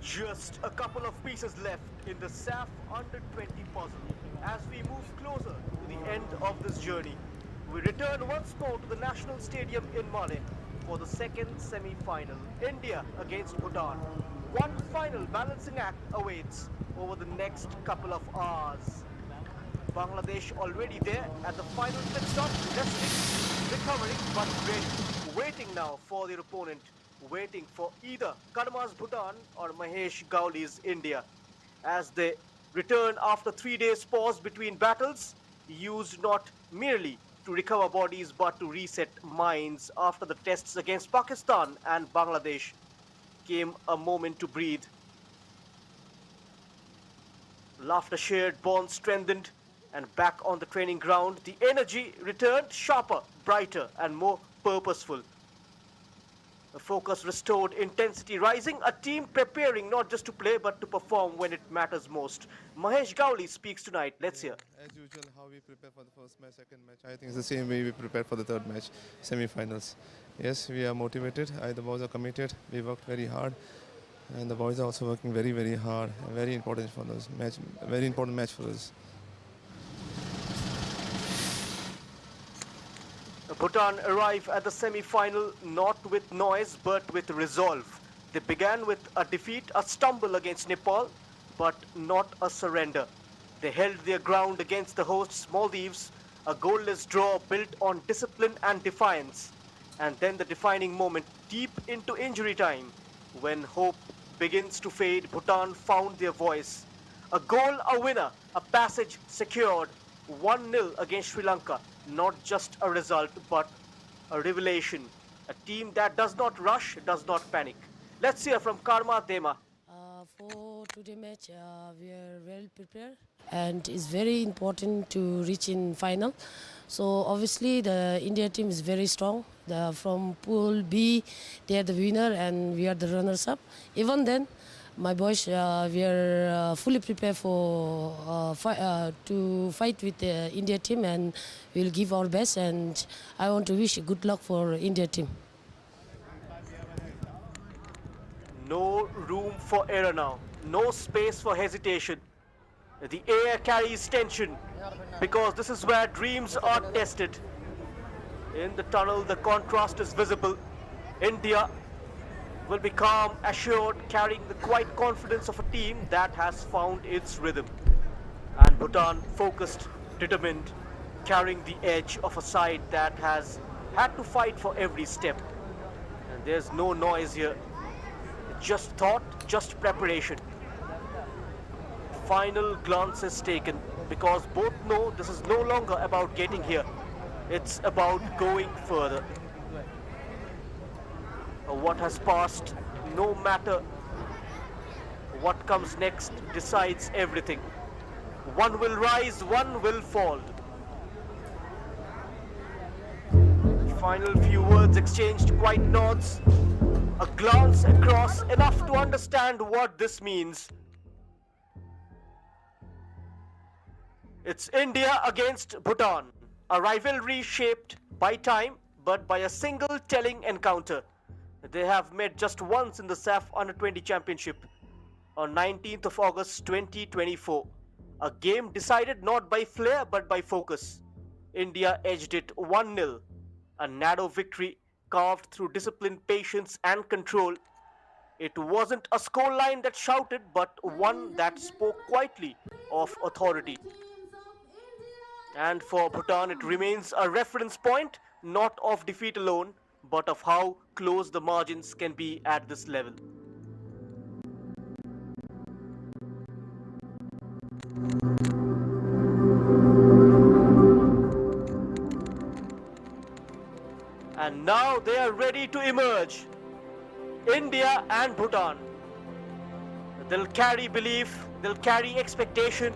Just a couple of pieces left in the SAFF Under-20 puzzle as we move closer to the end of this journey. We return once more to the National Stadium in Male for the second semi-final. India against Bhutan. One final balancing act awaits over the next couple of hours. Bangladesh already there at the final pit stop, resting, recovering but ready, waiting now for their opponent, waiting for either Karma's Bhutan or Mahesh Gauli's India. As they return after 3 days pause between battles, used not merely to recover bodies but to reset minds after the tests against Pakistan and Bangladesh came a moment to breathe. Laughter shared, bonds strengthened, and back on the training ground, the energy returned sharper, brighter, and more purposeful. The focus restored, intensity rising, a team preparing not just to play but to perform when it matters most. Mahesh Gauli speaks tonight. Let's hear. As usual, how we prepare for the first match, second match, I think it's the same way we prepare for the third match, semi-finals. Yes, we are motivated, the boys are committed, we worked very hard, and the boys are also working very, very hard. Very important for us, a very important match for us. Bhutan arrive at the semi-final not with noise but with resolve. They began with a defeat, a stumble against Nepal, but not a surrender. They held their ground against the hosts Maldives, a goalless draw built on discipline and defiance. And then the defining moment deep into injury time, when hope begins to fade, Bhutan found their voice. A goal, a winner, a passage secured, 1-0 against Sri Lanka. Not just a result, but a revelation. A team that does not rush, does not panic. Let's hear from Karma Dema. For today's match, we are well prepared, and it's very important to reach in final. So obviously, the India team is very strong. From Pool B, they are the winner, and we are the runners-up. Even then, my boys, we are fully prepared for to fight with the India team, and we will give our best. And I want to wish good luck for India team. No room for error now. No space for hesitation. The air carries tension because this is where dreams are tested. In the tunnel, the contrast is visible. India will be calm, assured, carrying the quiet confidence of a team that has found its rhythm. And Bhutan focused, determined, carrying the edge of a side that has had to fight for every step. And there's no noise here. Just thought, just preparation. Final glance is taken because both know this is no longer about getting here. It's about going further. What has passed, no matter what comes next, decides everything. One will rise, one will fall. Final few words exchanged, quiet nods, a glance across, enough to understand what this means. It's India against Bhutan, a rivalry shaped by time but by a single telling encounter. They have met just once in the SAFF Under-20 Championship on 19th of August 2024. A game decided not by flair but by focus. India edged it 1-0, a narrow victory carved through discipline, patience and control. It wasn't a scoreline that shouted but one that spoke quietly of authority. And for Bhutan, it remains a reference point, not of defeat alone, but of how close the margins can be at this level. And now they are ready to emerge. India and Bhutan. They'll carry belief, they'll carry expectation,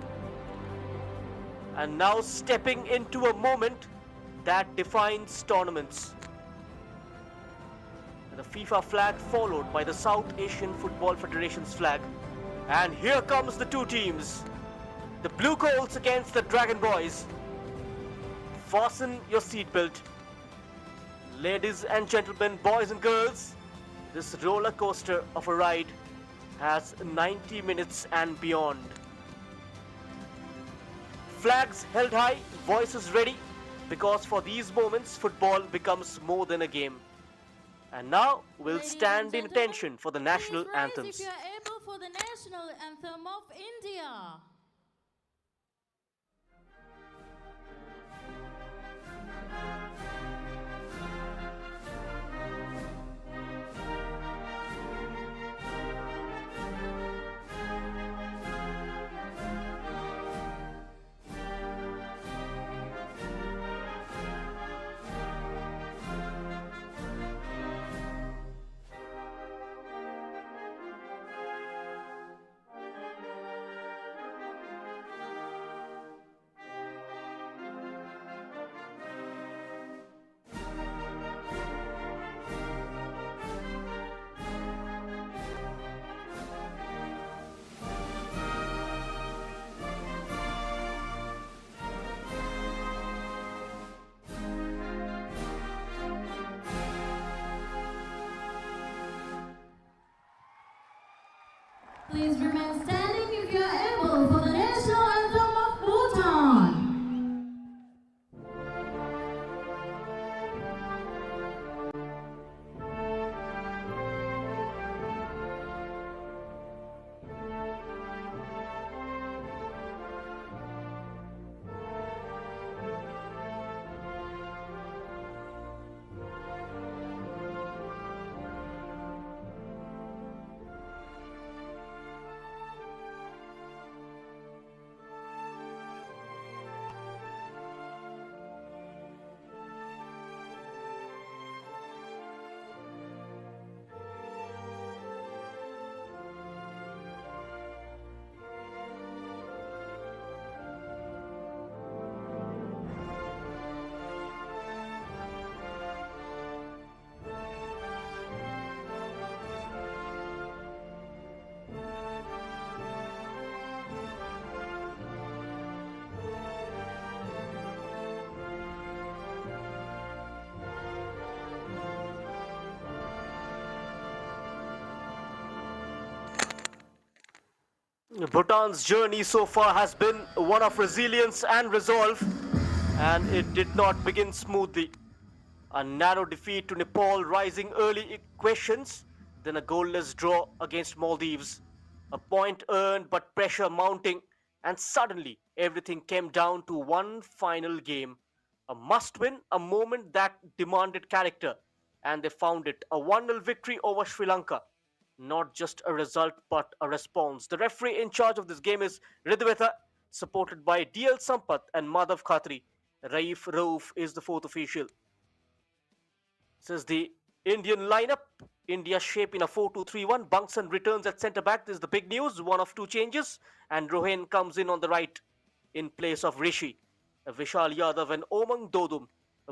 and now stepping into a moment that defines tournaments. The FIFA flag followed by the South Asian Football Federation's flag. And here comes the two teams. The Blue Coals against the Dragon Boys. Fasten your seatbelt. Ladies and gentlemen, boys and girls, this roller coaster of a ride has 90 minutes and beyond. Flags held high, voices ready, because for these moments football becomes more than a game. And now we'll stand in attention for the national anthems. If you are able, for the national anthem of India. Please remain standing if you are able for the national anthem of Bhutan. Bhutan's journey so far has been one of resilience and resolve, and it did not begin smoothly. A narrow defeat to Nepal rising early questions, then a goalless draw against Maldives. A point earned but pressure mounting, and suddenly everything came down to one final game. A must-win, a moment that demanded character, and they found it. A 1-0 victory over Sri Lanka. Not just a result, but a response. The referee in charge of this game is Ridhweta, supported by DL Sampath and Madhav Khatri. Raif Rauf is the fourth official. This is the Indian lineup. India shape in a 4-2-3-1. Bangsan returns at centre back. This is the big news. One of two changes. And Rohan comes in on the right in place of Rishi. Vishal Yadav and Omang Dodum,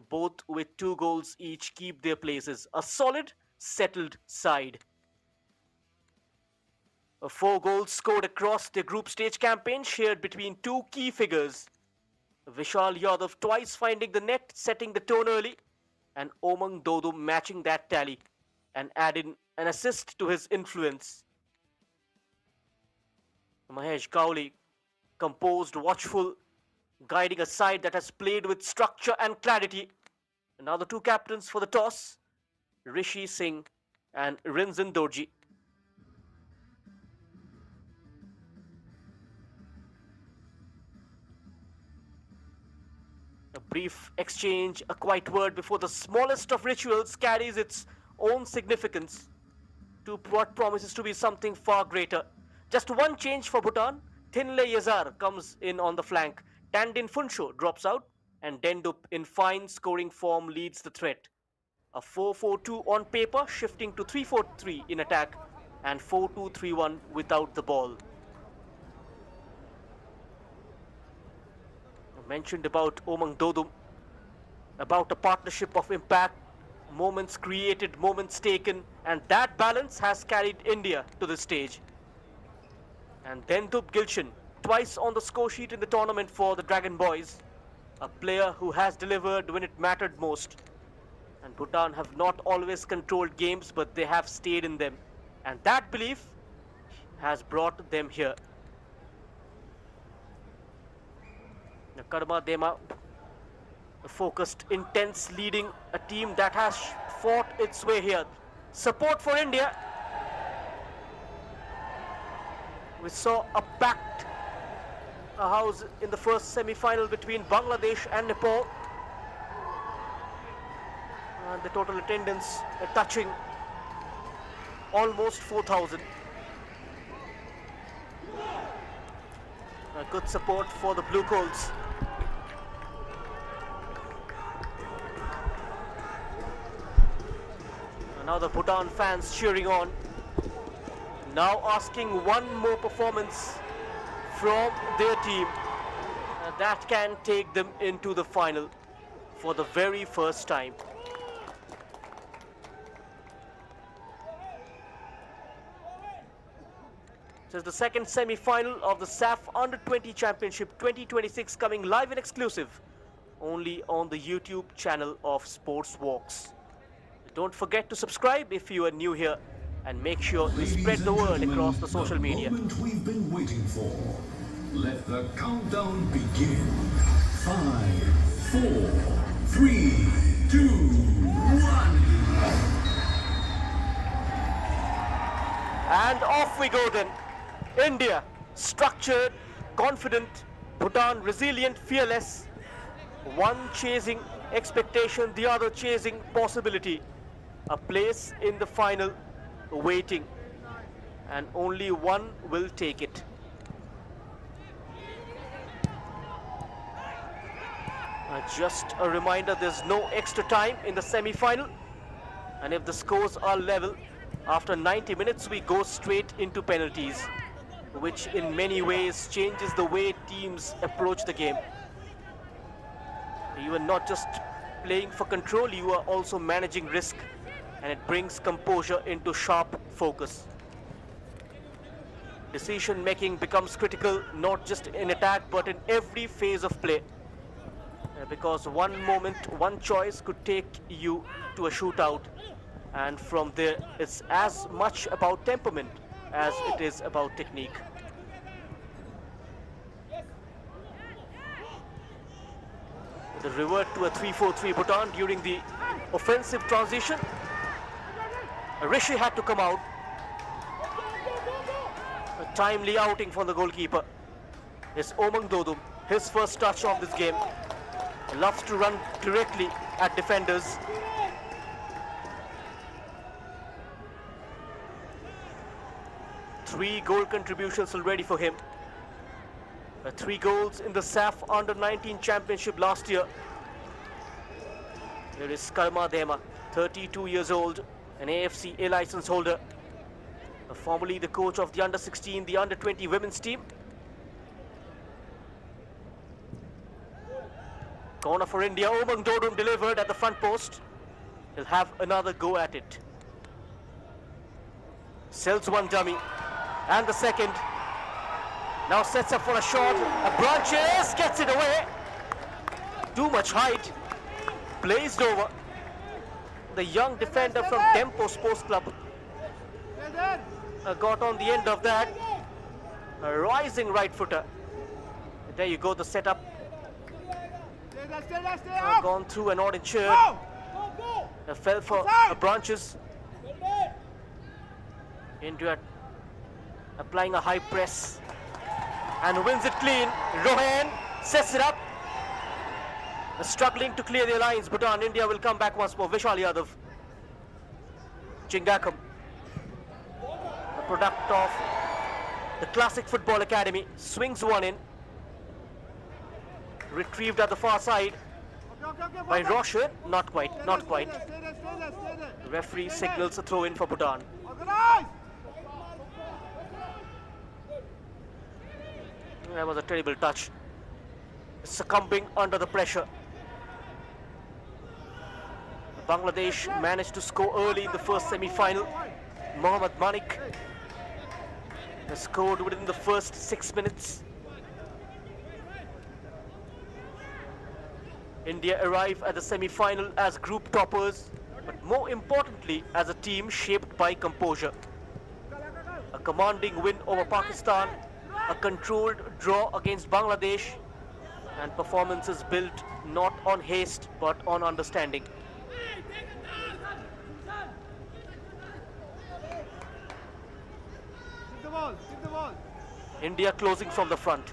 both with 2 goals each, keep their places. A solid, settled side. 4 goals scored across the group stage campaign, shared between 2 key figures. Vishal Yadav twice finding the net, setting the tone early, and Omang Dodum matching that tally and adding an assist to his influence. Mahesh Gowli, composed, watchful, guiding a side that has played with structure and clarity. Another 2 captains for the toss, Rishi Singh and Rinzin Dorji. A brief exchange, a quiet word before the smallest of rituals carries its own significance to what promises to be something far greater. Just one change for Bhutan. Thinle Yazar comes in on the flank. Tandin Funsho drops out, and Dendup in fine scoring form leads the threat. A 4-4-2 on paper, shifting to 3-4-3 in attack, and 4-2-3-1 without the ball. I mentioned about Omang Dodum, about a partnership of impact, moments created, moments taken, and that balance has carried India to this stage. And Dendup Gilshan, twice on the score sheet in the tournament for the Dragon Boys, a player who has delivered when it mattered most. And Bhutan have not always controlled games, but they have stayed in them. And that belief has brought them here. The Karma Dema, the focused, intense, leading a team that has fought its way here. Support for India. We saw a packed house in the first semi-final between Bangladesh and Nepal. And the total attendance touching almost 4,000. Good support for the Blue Coals. And now the Bhutan fans cheering on. Now asking one more performance from their team that can take them into the final for the very first time. This is the second semi-final of the SAFF U20 Championship 2026, coming live and exclusive only on the YouTube channel of Sportzworkz. Don't forget to subscribe if you are new here, and make sure you spread the word across the social media. The moment we've been waiting for. Let the countdown begin. 5, 4, 3, 2, 1. And off we go then. India, structured, confident. Bhutan, resilient, fearless. One chasing expectation, the other chasing possibility. A place in the final waiting, and only one will take it. Just a reminder, there's no extra time in the semi-final, and if the scores are level, after 90 minutes we go straight into penalties, which in many ways changes the way teams approach the game. You are not just playing for control, you are also managing risk, and it brings composure into sharp focus. Decision making becomes critical, not just in attack but in every phase of play, because one moment, one choice could take you to a shootout, and from there it's as much about temperament as it is about technique. The revert to a 3-4-3 Bhutan during the offensive transition. Rishi had to come out. A timely outing from the goalkeeper. It's Omang Dodum, his first touch of this game. He loves to run directly at defenders. Three goal contributions already for him. 3 goals in the SAFF U19 Championship last year. Here is Karma Dema, 32 years old, an AFC A license holder, formerly the coach of the under-16, the under-20 women's team. Corner for India, Omang Dodum delivered at the front post. He'll have another go at it. Sells one dummy, and the second. Now sets up for a shot. A branches, gets it away. Too much height. Blazed over. The young defender from Tempo Sports Club got on the end of that. A rising right footer. There you go, the setup. Gone through an odd shirt. Fell for branches. Into it. Applying a high press. And wins it clean. Rohan sets it up. Struggling to clear their lines. Bhutan, India will come back once more. Vishal Yadav. Chingakam. A product of the Classic Football Academy. Swings one in. Retrieved at the far side by Roshan. Not quite, not quite. The referee signals a throw in for Bhutan. That was a terrible touch. Succumbing under the pressure. Bangladesh managed to score early in the first semi-final. Mohammad Manik scored within the first 6 minutes. India arrive at the semi-final as group toppers, but more importantly as a team shaped by composure. A commanding win over Pakistan, a controlled draw against Bangladesh, and performances built not on haste but on understanding. India closing from the front.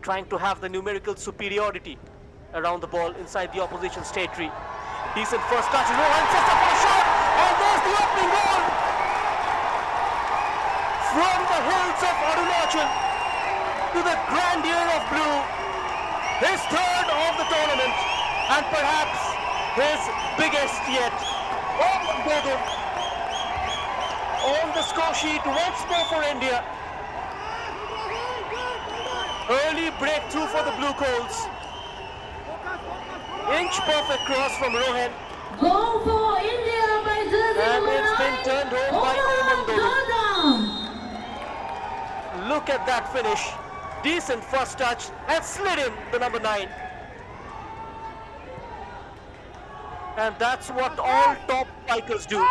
Trying to have the numerical superiority around the ball inside the opposition's territory. Decent first touch. Rohan sets up a shot, and there's the opening goal from the hills of Arunachal to the grandeur of blue. His third of the tournament, and perhaps his biggest yet. On the score sheet once more for India. Early breakthrough for the Blue Coals. Inch perfect cross from Rohan. Goal for India by jersey And number it's been 9, turned home by Oman Bhutan. Look at that finish. Decent first touch and slid in the number 9. And that's what all top strikers do.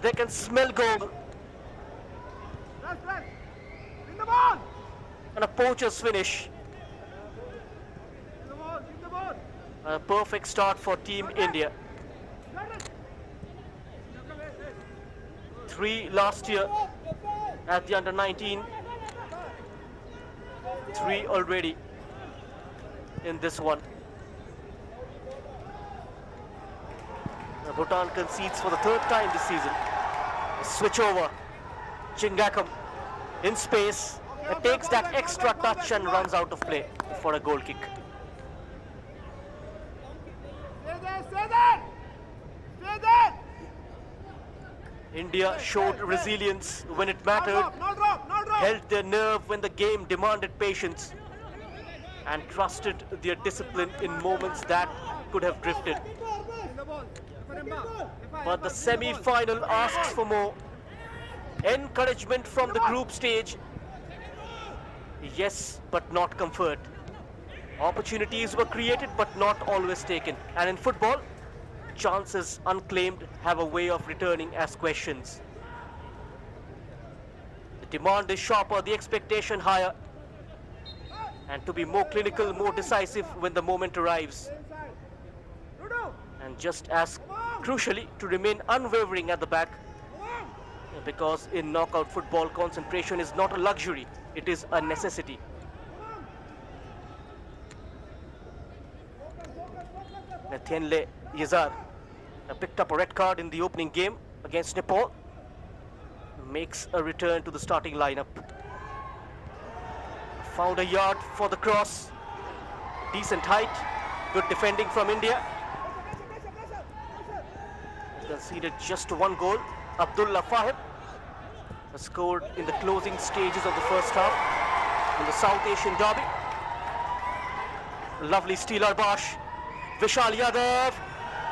They can smell goal. And a poacher's finish. A perfect start for Team India. 3 last year at the under-19. 3 already in this one. Bhutan concedes for the 3rd time this season. A switch over. Chingakam in space. It takes that extra touch and runs out of play for a goal kick. India showed resilience when it mattered, held their nerve when the game demanded patience, and trusted their discipline in moments that could have drifted. But the semi-final asks for more. Encouragement from the group stage. Yes, but not comfort. Opportunities were created but not always taken. And in football, chances unclaimed have a way of returning as questions. The demand is sharper, the expectation higher. And to be more clinical, more decisive when the moment arrives. And just as crucially, to remain unwavering at the back. Because in knockout football, concentration is not a luxury, it is a necessity. Nathenle Yezar picked up a red card in the opening game against Nepal. Makes a return to the starting lineup. Found a yard for the cross. Decent height. Good defending from India. Conceded just 1 goal. Abdullah Fahib scored in the closing stages of the first half in the South Asian derby. Lovely stealer Bosch. Vishal Yadav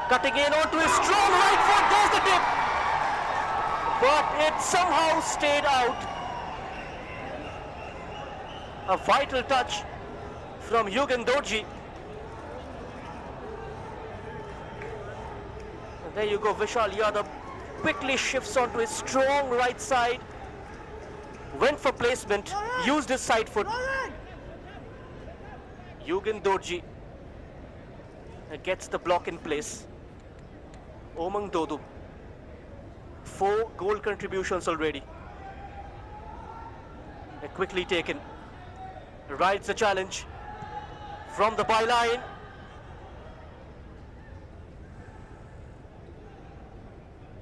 cutting in onto his strong right foot. There's the tip. But it somehow stayed out. A vital touch from Yugen Dorji. And there you go, Vishal Yadav quickly shifts onto his strong right side. Went for placement, used his side foot. Yugen Dorji gets the block in place. Omang Dodu, 4 goal contributions already. Quickly taken. Rides the challenge from the byline.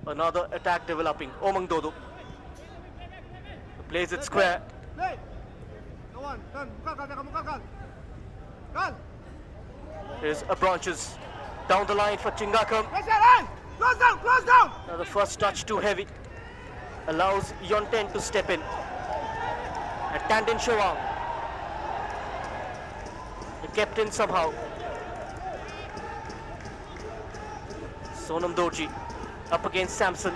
Another attack developing. Omang Dodu plays it square. Here's a branches down the line for Chingakam. Close down! Now the first touch too heavy. Allows Yonten to step in. And Tandin Shawang. Kept in somehow. Sonam Dorji up against Samson.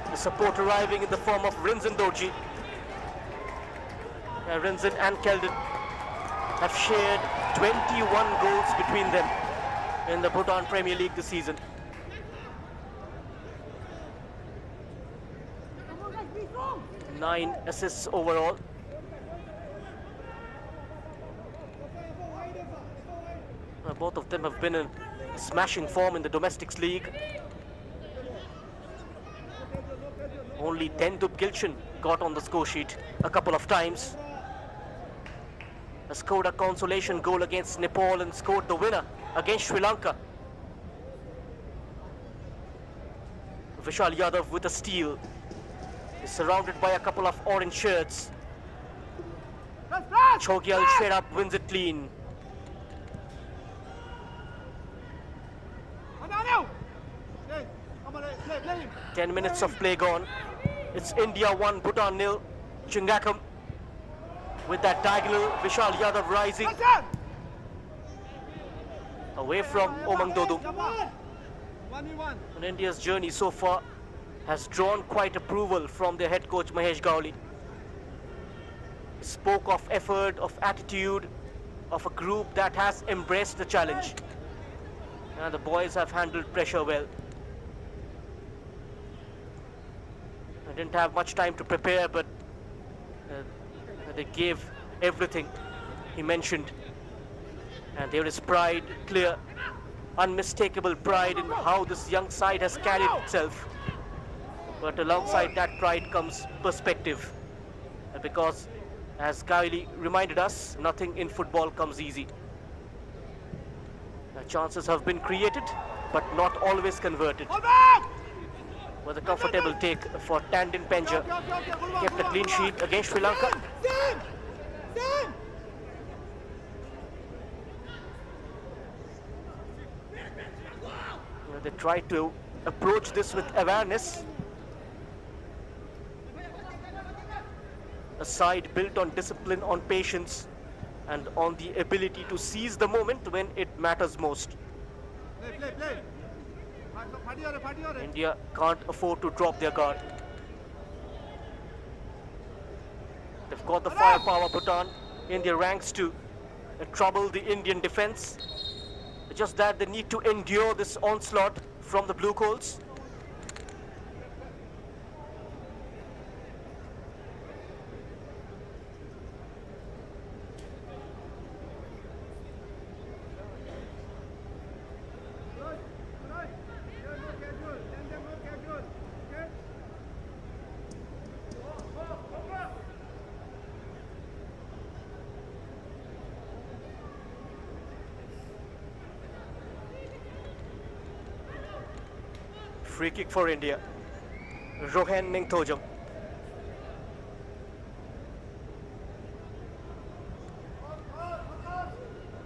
The support arriving in the form of Rinzan Dorji. Rinzan and Keldon have shared 21 goals between them in the Bhutan Premier League this season. 9 assists overall. Both of them have been in smashing form in the domestics league. Only Tendub Gilshan got on the score sheet a couple of times. Scored a consolation goal against Nepal and scored the winner against Sri Lanka. Vishal Yadav with a steal. He's surrounded by a couple of orange shirts. Chogyal Sherap wins it clean. Come on, play him. 10 minutes of play gone. It's India 1, Bhutan 0. Chingakam with that diagonal. Vishal Yadav rising away from Omang Dodum. 1v1. And India's journey so far has drawn quite approval from their head coach Mahesh Gowli. He spoke of effort, of attitude, of a group that has embraced the challenge. And the boys have handled pressure well. I didn't have much time to prepare, but they gave everything, he mentioned. And there is pride, clear, unmistakable pride in how this young side has carried itself. But alongside that pride comes perspective. Because, as Gowli reminded us, nothing in football comes easy. Chances have been created, but not always converted. Was a comfortable take for Tandon Penja. Kept a clean sheet against Sri Lanka. They tried to approach this with awareness. A side built on discipline, on patience, and on the ability to seize the moment when it matters most. Play. India can't afford to drop their guard. They've got the firepower, Bhutan, in their ranks to trouble the Indian defense. Just that they need to endure this onslaught from the Blue Coals. Free kick for India. Rohan Ningthojam.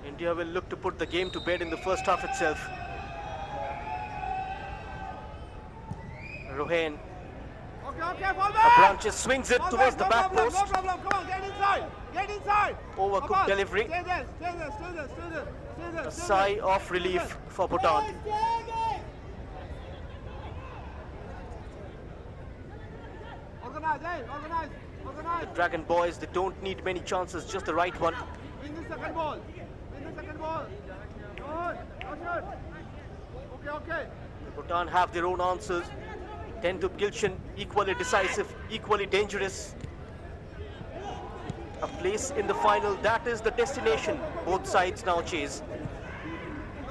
India will look to put the game to bed in the first half itself. Rohan. Okay, fall back. Branches swings it towards the back post. No problem, come on, get inside. Overcooked delivery. Stay there. A sigh of relief for Bhutan. Organize. The Dragon boys, they don't need many chances, just the right one. Win the second ball. Good. Okay. Bhutan have their own answers. Tendub Gilshan, equally decisive, equally dangerous. A place in the final, that is the destination both sides now chase.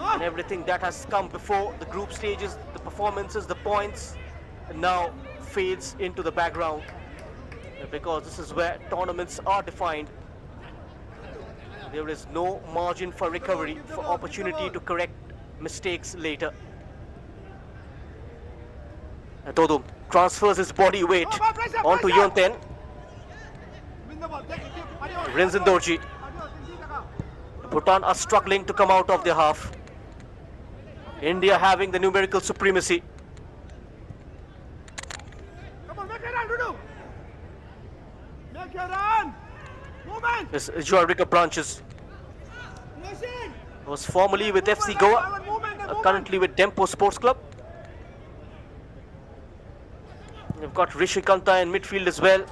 And everything that has come before, the group stages, the performances, the points, now fades into the background. Because this is where tournaments are defined. There is no margin for recovery, for opportunity to correct mistakes later. Dodum transfers his body weight onto Yonten. Rinzin Dorji. Bhutan are struggling to come out of their half. India having the numerical supremacy. Come on, make a run, Dudu. Make a run. Movement. This is Joarika Branches. Was formerly with FC Goa, currently with Dempo Sports Club. They've got Rishi Kanta in midfield as well.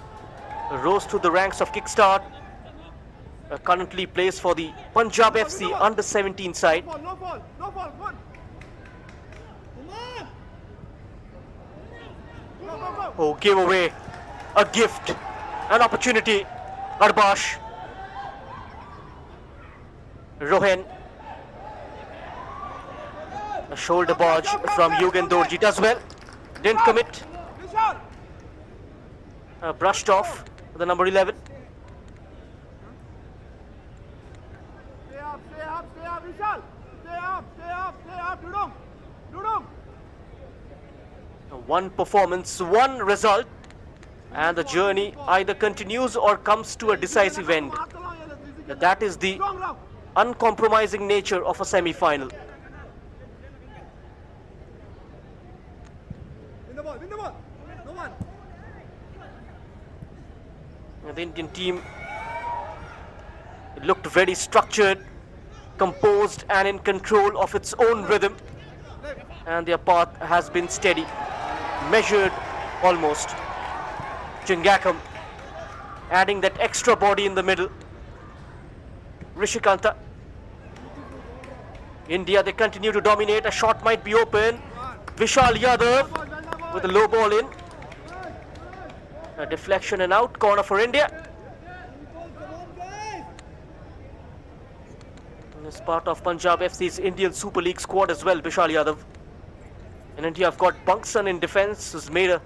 Rose through the ranks of Kickstart. Currently plays for the Punjab FC under 17 side. No ball, come on. Oh, gave away a gift, an opportunity. Arbash. Rohan. A shoulder barge from Yugen Dorji does well. Didn't commit. Vishal. Brushed off the number 11. Stay up, Vishal. Stay up. Dudung. One performance, one result, and the journey either continues or comes to a decisive end. That is the uncompromising nature of a semi-final. Win the ball. No one. The Indian team looked very structured, composed and in control of its own rhythm, and their path has been steady, measured almost. Chingakam adding that extra body in the middle. Rishikanta. India, they continue to dominate. A shot might be open. Vishal Yadav with a low ball in. A deflection and out. Corner for India. And as part of Punjab FC's Indian Super League squad as well, Vishal Yadav. In India, I've got Bunkson in defence, who's made a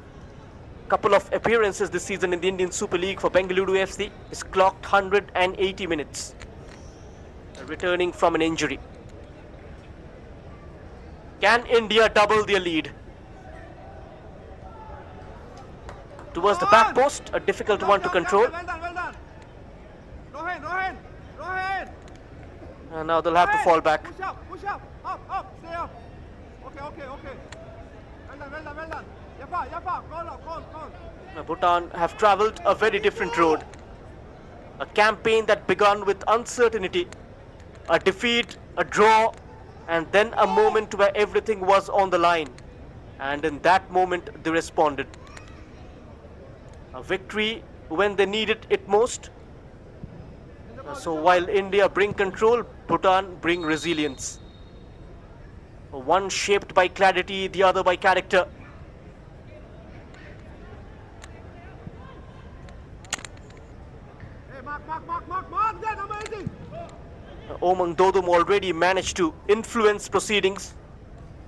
couple of appearances this season in the Indian Super League for Bengaluru FC. He's clocked 180 minutes, returning from an injury. Can India double their lead? Towards the back post, a difficult one to control. Well done. Rohan. And now they'll have to fall back. Push up. Up. Stay up. Okay. Well done. Yapa. Goal. Bhutan have travelled a very different road. A campaign that began with uncertainty, a defeat, a draw, and then a moment where everything was on the line. And in that moment, they responded. A victory when they needed it most. So while India bring control, Bhutan bring resilience. One shaped by clarity, the other by character. Hey, mark that, amazing. Omang Dodum already managed to influence proceedings.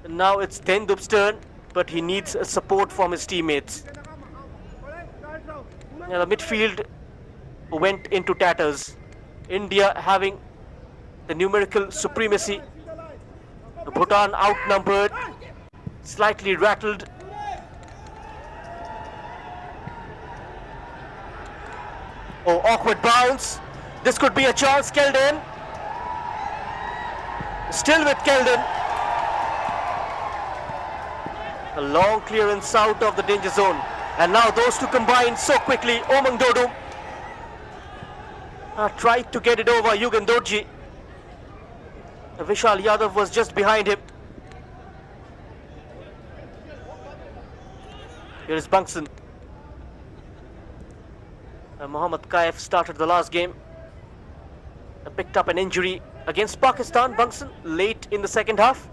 And now it's Dendup's turn, but he needs support from his teammates. The midfield went into tatters. India having the numerical supremacy. Bhutan outnumbered, slightly rattled. Oh, awkward bounce. This could be a chance. Keldon. Still with Keldon. A long clearance out of the danger zone. And now those two combine so quickly. Omang Dodum tried to get it over Yugen Dorji. Vishal Yadav was just behind him. Here is Bunkson. Mohammad Kaif started the last game. Picked up an injury against Pakistan, Bunkson, late in the second half.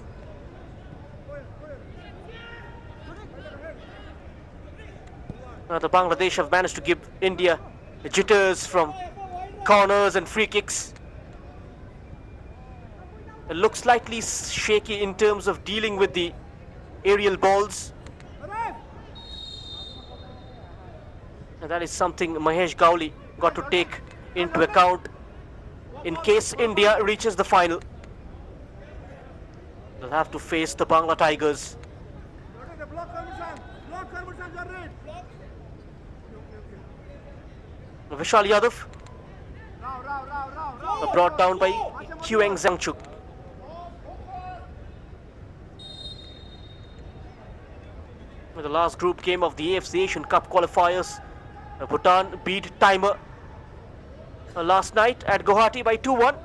The Bangladesh have managed to give India the jitters from corners and free kicks. It looks slightly shaky in terms of dealing with the aerial balls. And that is something Mahesh Gowli got to take into account in case India reaches the final. They'll have to face the Bangla Tigers. Vishal Yadav brought down by Huang Zhangchuk. The last group game of the AFC Asian Cup qualifiers, Bhutan beat Timer last night at Guwahati by 2-1.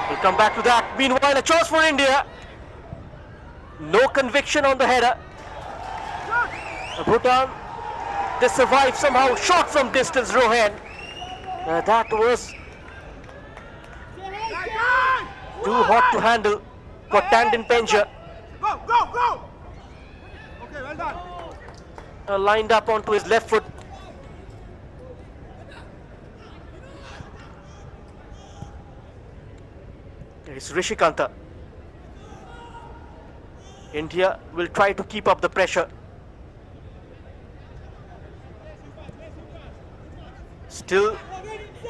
We'll come back to that. Meanwhile, a chance for India. No conviction on the header. Bhutan, they survived somehow. Shot from distance, Rohan. That was too hot to handle for Tandon Penja. Go! Okay, well done. lined up onto his left foot. It's Rishikanta. India will try to keep up the pressure. Still,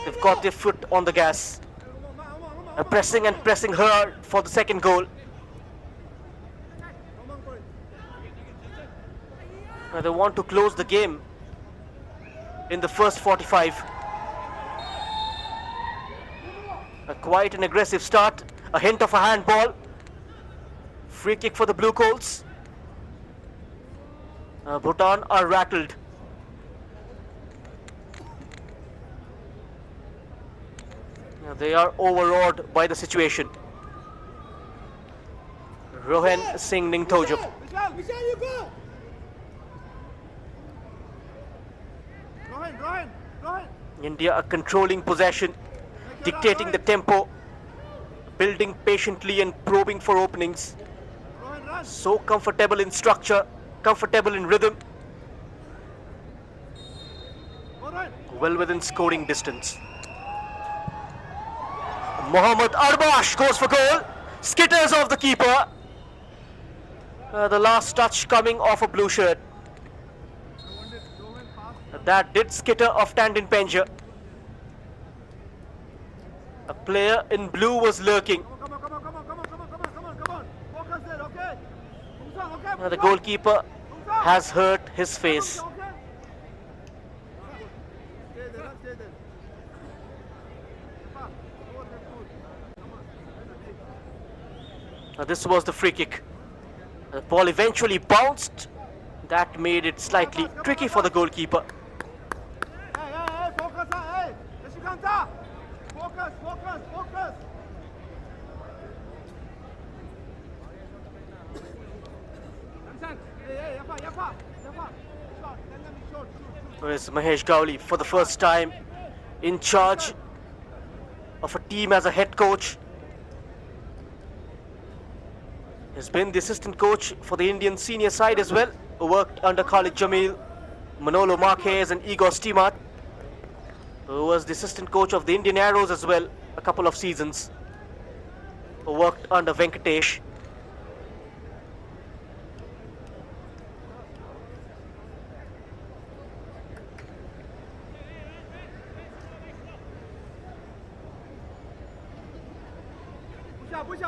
they've got their foot on the gas. Pressing and pressing hard for the second goal. They want to close the game in the first 45. Quite an aggressive start. A hint of a handball. Free kick for the Blue Coats. Bhutan are rattled. They are overawed by the situation. Rohan Singh Ningthojam. Vishal, you go! Rohan! India are controlling possession, dictating the tempo, building patiently and probing for openings. Run! So comfortable in structure, comfortable in rhythm, Alright! well within scoring distance. Mohammad Arbash goes for goal, skitters off the keeper. The last touch coming off a blue shirt. That did skitter off Tandon Penja. A player in blue was lurking. Come on. Focus there, okay? Okay. The goalkeeper has hurt his face. Okay. Stay there. This was the free kick. The ball eventually bounced. That made it slightly tricky for the goalkeeper. Hey, focus, hey! Rishikanta! Focus! Hey, Yapa! Short. Whereas Mahesh Gowli, for the first time, in charge of a team as a head coach. Has been the assistant coach for the Indian senior side as well. Worked under Khalid Jamil, Manolo Marquez and Igor Stimat. Who was the assistant coach of the Indian Arrows as well, a couple of seasons. Worked under Venkatesh.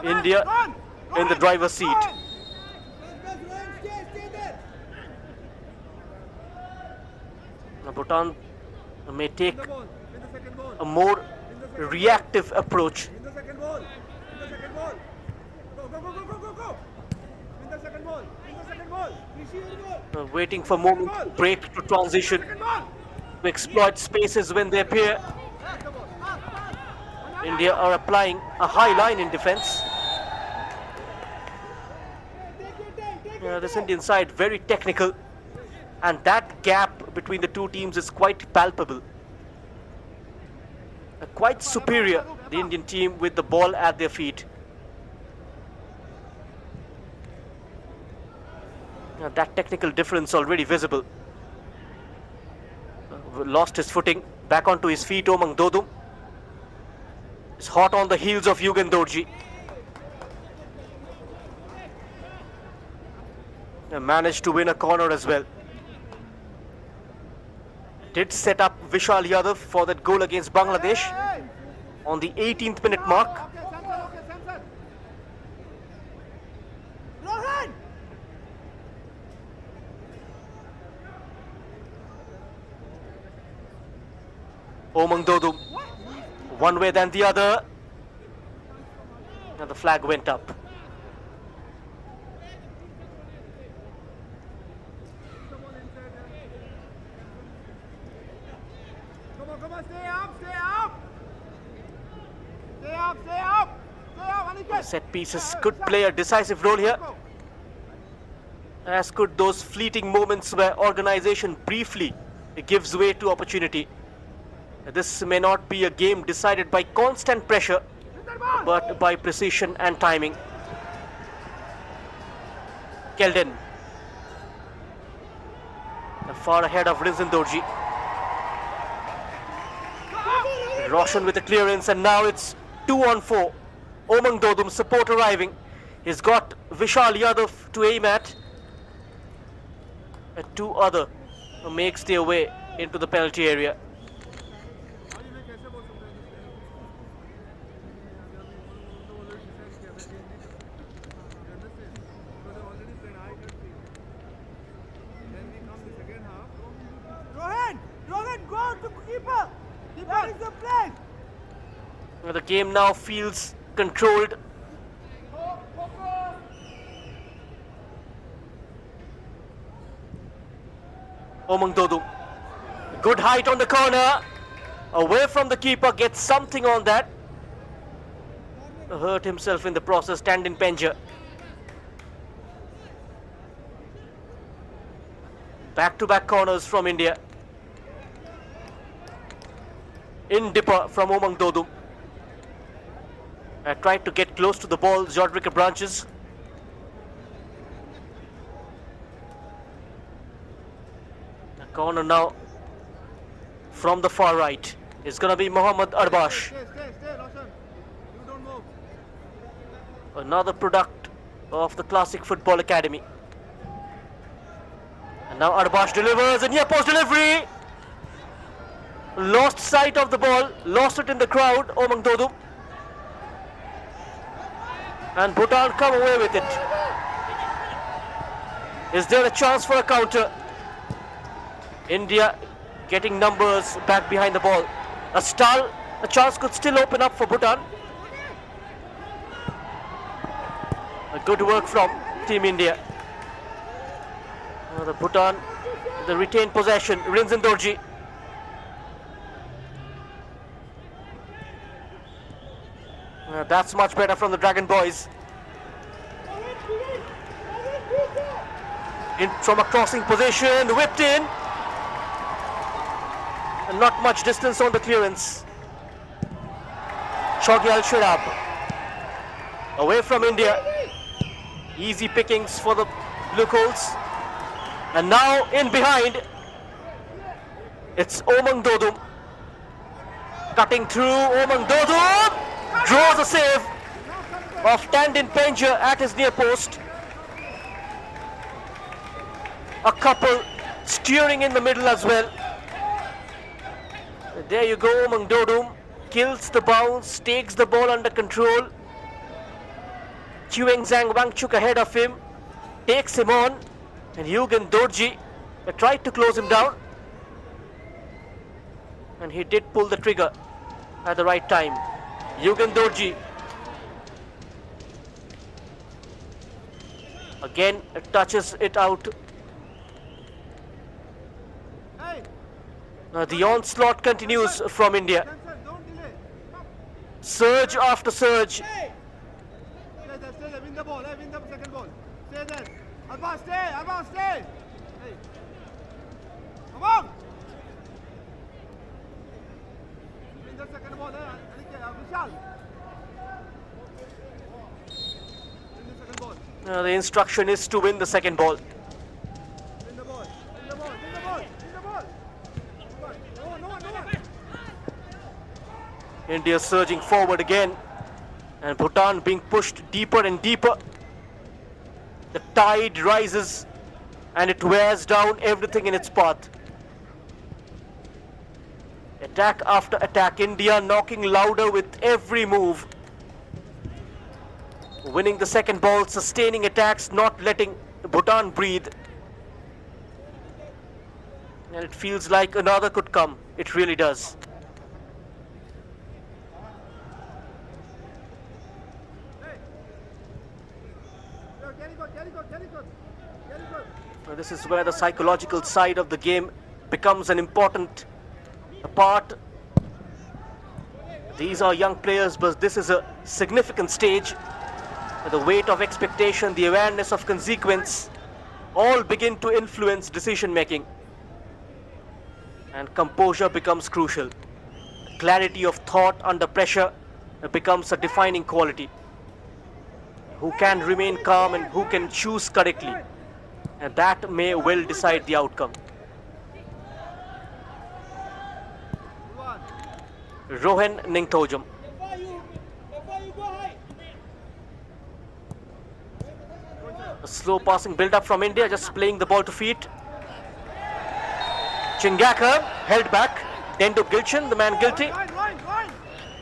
India in the driver's seat. Bhutan may take a more reactive approach. In the second ball. Go. Waiting for moment to break to transition, to exploit spaces when they appear. India are applying a high line in defense. This Indian side very technical, and that gap between the two teams is quite palpable. Quite superior, the Indian team with the ball at their feet. That technical difference already visible. Lost his footing, back onto his feet. Omang Dodum is hot on the heels of Yugen Dorji. Managed to win a corner as well. Did set up Vishal Yadav for that goal against Bangladesh on the 18th minute mark. Okay, Rohan! Omang Dodum, one way then the other. And the flag went up. Come on, stay up! Aniket! Set pieces could play a decisive role here, as could those fleeting moments where organization briefly gives way to opportunity. This may not be a game decided by constant pressure, but by precision and timing. Keldon. far ahead of Rinzin Dorji. Roshan with the clearance, and now it's 2-on-4. Omang Dodum support arriving. He's got Vishal Yadav to aim at. And two other makes their way into the penalty area. Rohan, go to keeper. Keeper is the play. The game now feels controlled. Omang Dodum. Good height on the corner. Away from the keeper, gets something on that. Hurt himself in the process, Tandon Penja. Back-to-back corners from India. In dipper from Omang Dodum. Tried to get close to the ball, Jodrika Branches. The corner now from the far right is going to be Mohammad Arbash. Stay, Roshan. You don't move. Another product of the Classic Football Academy. And now Arbash delivers a near post delivery. Lost sight of the ball, lost it in the crowd, Omang Dodum. And Bhutan come away with it. Is there a chance for a counter? India getting numbers back behind the ball. A stall, a chance could still open up for Bhutan. A good work from Team India. The Bhutan, the retained possession, Rinzin Dorji. That's much better from the Dragon Boys. In from a crossing position, whipped in. And not much distance on the clearance. Chogyal Shirab. Away from India. Easy pickings for the Blue Coats. And now in behind, it's Omang Dodum. Cutting through, Omang Dodum draws a save of Tandon Penja at his near post. A couple steering in the middle as well. There you go, Omang Dodum kills the bounce, takes the ball under control. Chueng Zhang Wangchuk ahead of him, takes him on, and Yugen Dorji tried to close him down. And he did pull the trigger at the right time. Yugen Dorji again touches it out. The onslaught continues from India. Surge after surge. Stay there, win the ball, win the second ball. Stay there. Arbash, stay. Hey. Come on. Win the second ball, Vishal. Win the second ball. The instruction is to win the second ball. Win the ball. No one. India surging forward again, and Bhutan being pushed deeper and deeper. The tide rises and it wears down everything in its path. Attack after attack, India knocking louder with every move. Winning the second ball, sustaining attacks, not letting Bhutan breathe. And it feels like another could come. It really does. This is where the psychological side of the game becomes an important part. These are young players, but this is a significant stage. The weight of expectation, the awareness of consequence, all begin to influence decision making. And composure becomes crucial. Clarity of thought under pressure becomes a defining quality. Who can remain calm and who can choose correctly. And that may well decide the outcome. Rohan Ningthojam. A slow passing build-up from India, just playing the ball to feet. Chingaka held back. Dendu Gilchin, the man guilty. Line.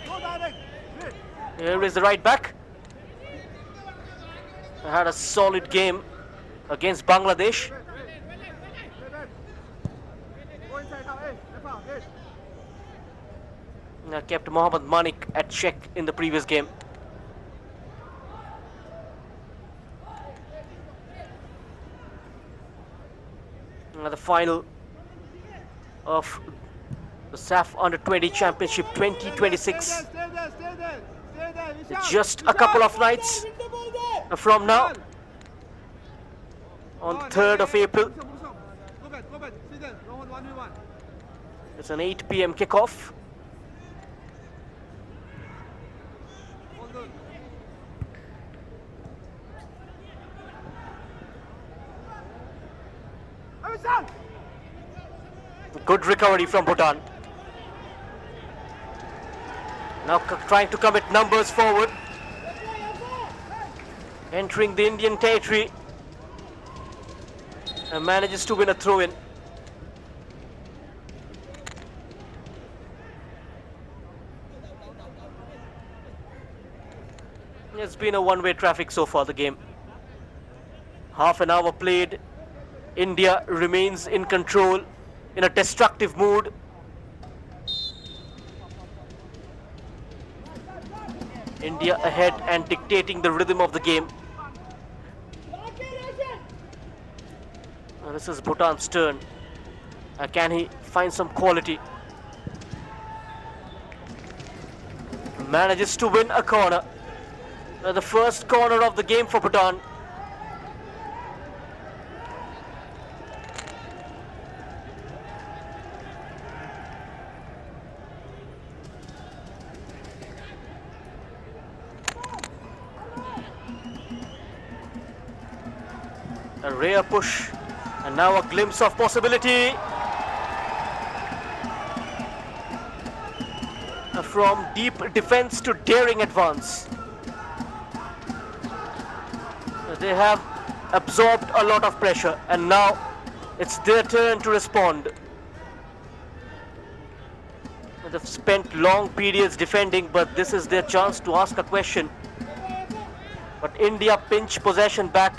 Go direct. Great. Here is the right back. Had a solid game against Bangladesh. Go inside now. Hey, left arm. Hey. Kept Mohammad Manik at check in the previous game. The final of the SAFF U20 Championship 2026. Stay there. Vishal. Just a couple of nights from now, on 3rd of April. Go back. See there. Rohan 1v1. It's an 8 p.m. kickoff. All good. Hey, Vishal. Good recovery from Bhutan. Now trying to commit numbers forward. Entering the Indian territory. And manages to win a throw-in. It's been a one-way traffic so far, the game. Half an hour played. India remains in control, in a destructive mood. India ahead and dictating the rhythm of the game. Now this is Bhutan's turn. Can he find some quality? Manages to win a corner. The first corner of the game for Bhutan. A rare push, and now a glimpse of possibility. From deep defense to daring advance. They have absorbed a lot of pressure, and now it's their turn to respond. They've spent long periods defending, but this is their chance to ask a question. But India pinch possession back.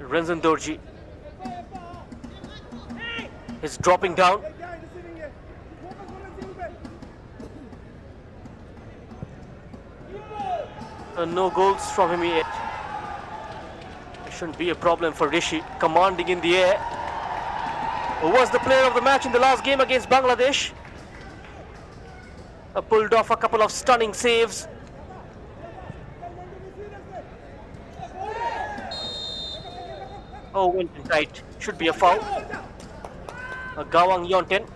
Renzan Dorji is dropping down. No goals from him yet. It shouldn't be a problem for Rishi, commanding in the air. Who was the player of the match in the last game against Bangladesh? Pulled off a couple of stunning saves. Oh, went in tight. Should be a foul. Gawang Yonten.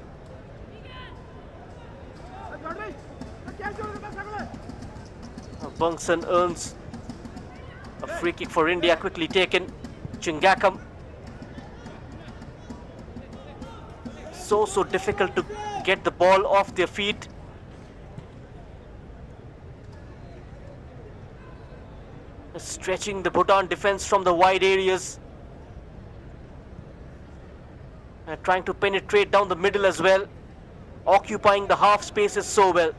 Bungson earns a free kick for India, quickly taken. Chingakam. So difficult to get the ball off their feet. Stretching the Bhutan defense from the wide areas. Trying to penetrate down the middle as well. Occupying the half spaces so well.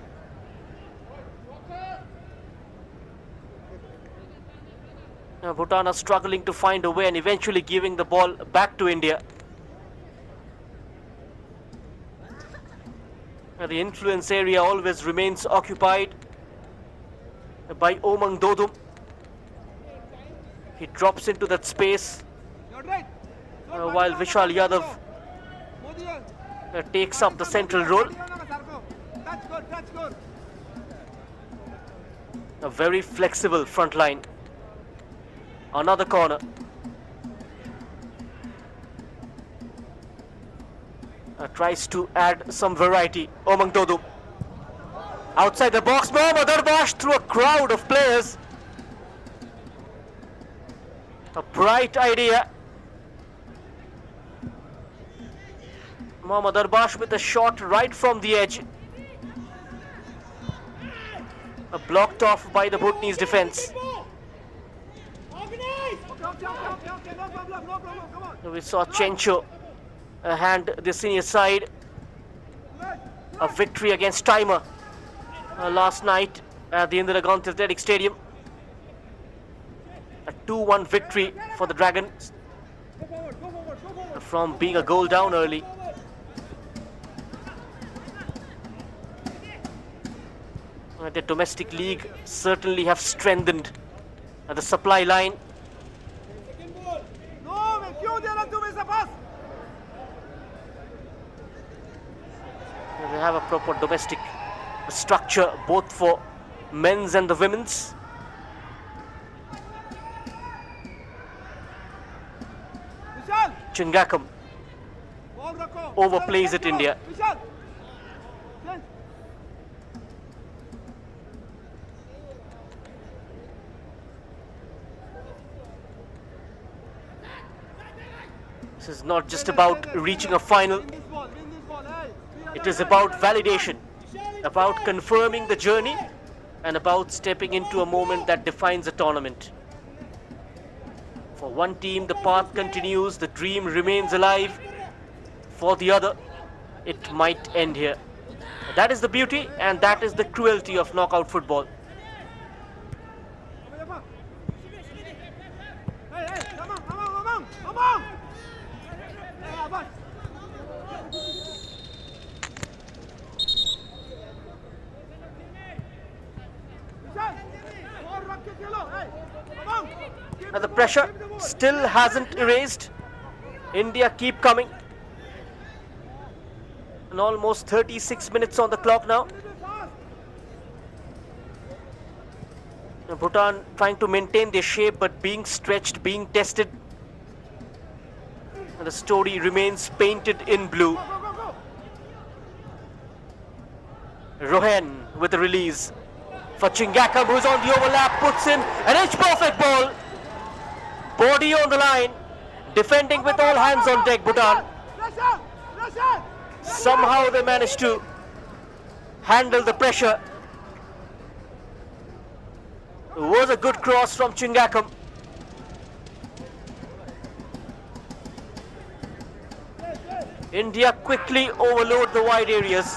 Bhutan are struggling to find a way and eventually giving the ball back to India. The influence area always remains occupied by Omang Dodum. He drops into that space while Vishal Yadav takes up the central role. A very flexible front line. Another corner. Tries to add some variety. Omang Dodum. Outside the box, Mohammad Arbash through a crowd of players. A bright idea. Mohammad Arbash with a shot right from the edge. Blocked off by the Bhutanese defense. We saw Chencho hand the senior side a victory against Timer last night at the Indira Gandhi Athletic Stadium. A 2-1 victory for the Dragons from being a goal down early. The domestic league certainly have strengthened the supply line. They have a proper domestic structure both for men's and the women's. Chingakam overplays it, India. This is not just about reaching a final. It is about validation, about confirming the journey, and about stepping into a moment that defines a tournament. For one team, the path continues, the dream remains alive. For the other, it might end here. That is the beauty and that is the cruelty of knockout football. And the pressure still hasn't erased. India keep coming. And almost 36 minutes on the clock now. Bhutan trying to maintain their shape but being stretched, being tested. And the story remains painted in blue. Rohan with the release for Chingakam, who's on the overlap, puts in an edge-perfect ball. Body on the line, defending with all hands on deck, Bhutan. Somehow they managed to handle the pressure. It was a good cross from Chingakam. India quickly overload the wide areas.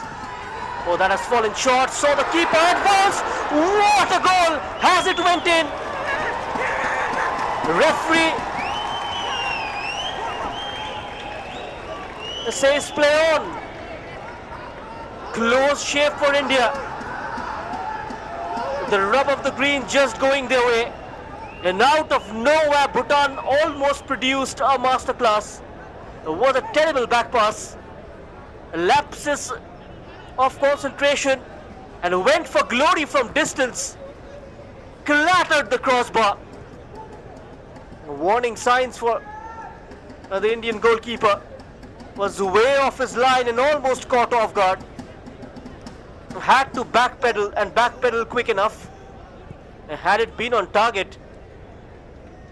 Oh, that has fallen short. Saw the keeper advance. What a goal! Has it went in? Referee says play on. Close shave for India. The rub of the green just going their way. And out of nowhere, Bhutan almost produced a masterclass. It was a terrible back pass. Lapses of concentration and went for glory from distance. Clattered the crossbar. Warning signs for the Indian goalkeeper. Was way off his line and almost caught off guard. Had to backpedal and backpedal quick enough. Had it been on target,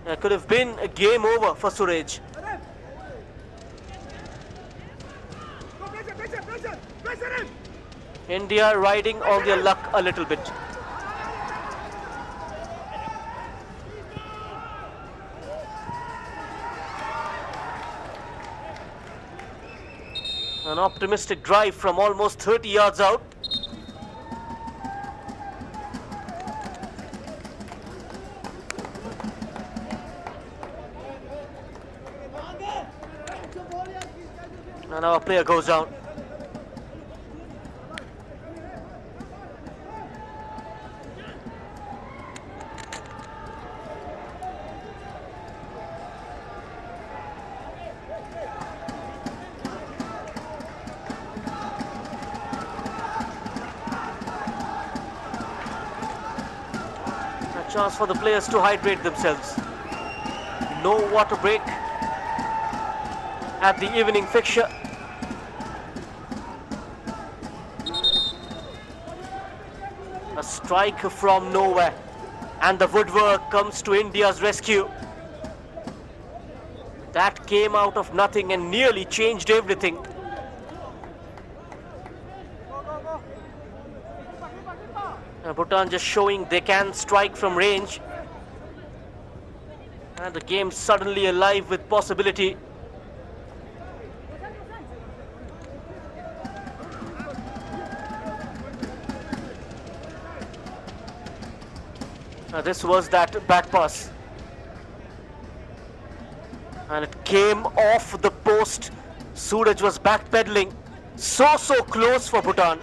it could have been a game over for Suraj. India riding on their luck a little bit. An optimistic drive from almost 30 yards out. And our player goes down. Chance for the players to hydrate themselves. No water break at the evening fixture. strike from nowhere, and the woodwork comes to India's rescue. That came out of nothing and nearly changed everything. Bhutan just showing they can strike from range. And the game suddenly alive with possibility. This was that back pass. And it came off the post. Suraj was backpedaling. So close for Bhutan.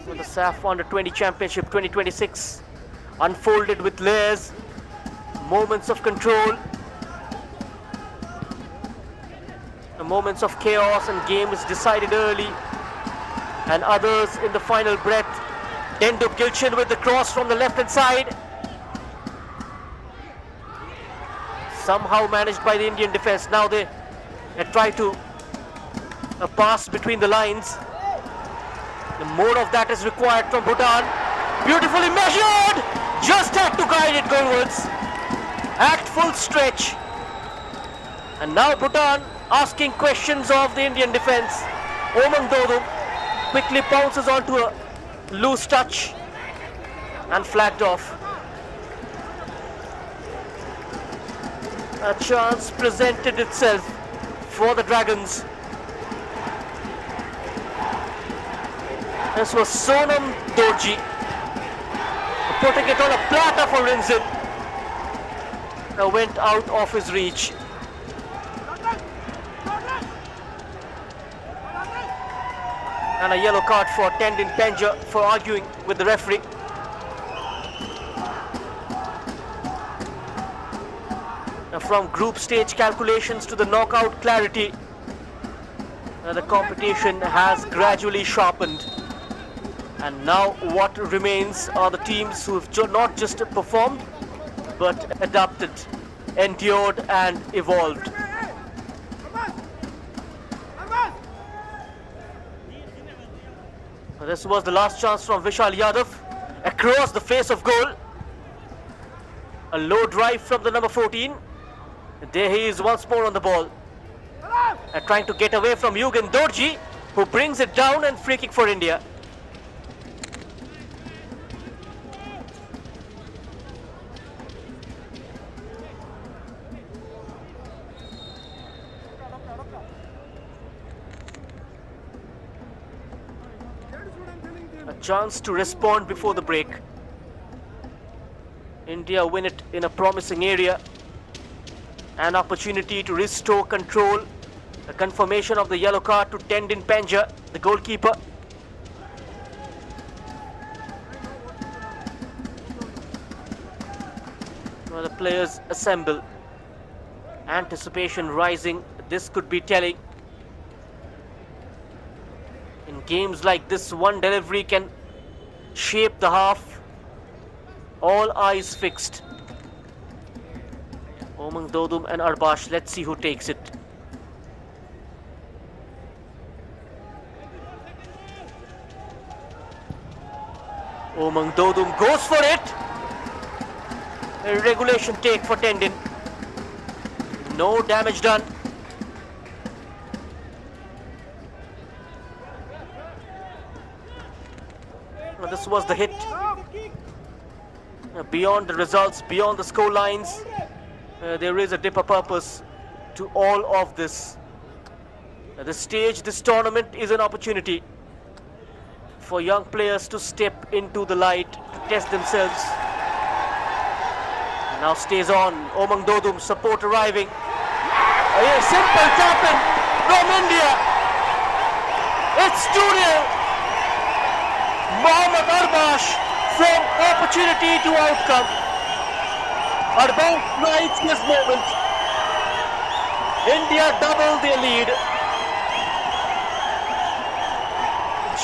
The SAFF U20 Championship 2026 unfolded with layers, moments of control, moments of chaos, and game is decided early, and others in the final breath. Dendup Gilchin with the cross from the left hand side, somehow managed by the Indian defense. Now they try to pass between the lines. The more of that is required from Bhutan. Beautifully measured! Just had to guide it goalwards. At full stretch. And now Bhutan asking questions of the Indian defense. Omang Dodum quickly pounces onto a loose touch and flagged off. A chance presented itself for the Dragons. This was Sonam Dorji putting it on a platter for Rinzin. Went out of his reach. And a yellow card for Tendin Penja for arguing with the referee. Now from group stage calculations to the knockout clarity, the competition has gradually sharpened. And now what remains are the teams who have not just performed, but adapted, endured and evolved. This was the last chance from Vishal Yadav, across the face of goal. A low drive from the number 14. There he is once more on the ball. Trying to get away from Yugen Dorji, who brings it down, and free kick for India. A chance to respond before the break. India win it in a promising area. An opportunity to restore control. A confirmation of the yellow card to Tendin Penja, the goalkeeper. Well, the players assemble. Anticipation rising. This could be telling. In games like this, one delivery can shape the half. All eyes fixed. Omang Dodum and Arbash, let's see who takes it. Omang Dodum goes for it. A regulation take for Tendin. No damage done. This was the hit. Beyond the results, beyond the score lines, there is a deeper purpose to all of this. This stage, this tournament is an opportunity for young players to step into the light, to test themselves. Now stays on. Omang Dodum, support arriving. A simple tap-in from India. It's 2-0. Mohammad Arbash from opportunity to outcome. Arbash rides this moment. India doubled their lead.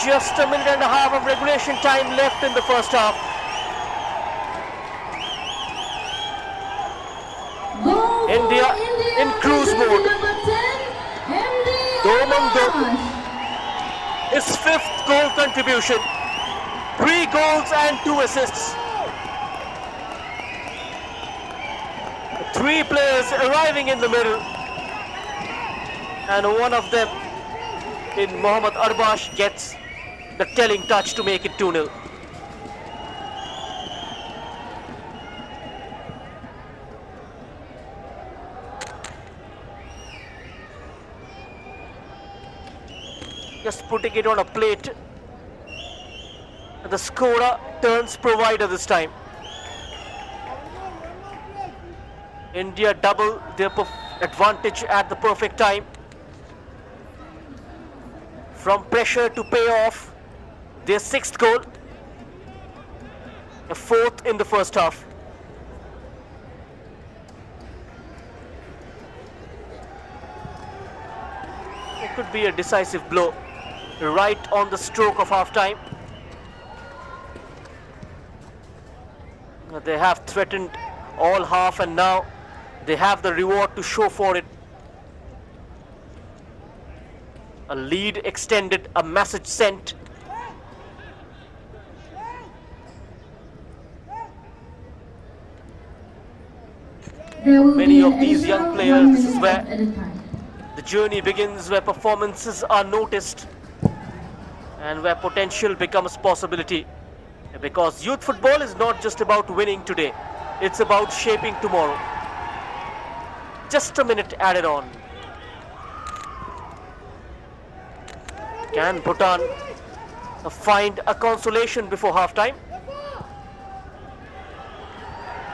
Just a minute and a half of regulation time left in the first half. in cruise mode. Domang his 5th goal contribution, 3 goals and 2 assists. 3 players arriving in the middle, and one of them in Mohammad Arbash gets the telling touch to make it 2-0. Just putting it on a plate. The scorer turns provider this time. India double their advantage at the perfect time. From pressure to pay off, their 6th goal, a 4th in the first half. It could be a decisive blow right on the stroke of half time. They have threatened all half, and now they have the reward to show for it. A lead extended, a message sent. Many of these young players, this is where the journey begins, where performances are noticed and where potential becomes possibility. Because youth football is not just about winning today, it's about shaping tomorrow. Just a minute added on. Can Bhutan find a consolation before half-time?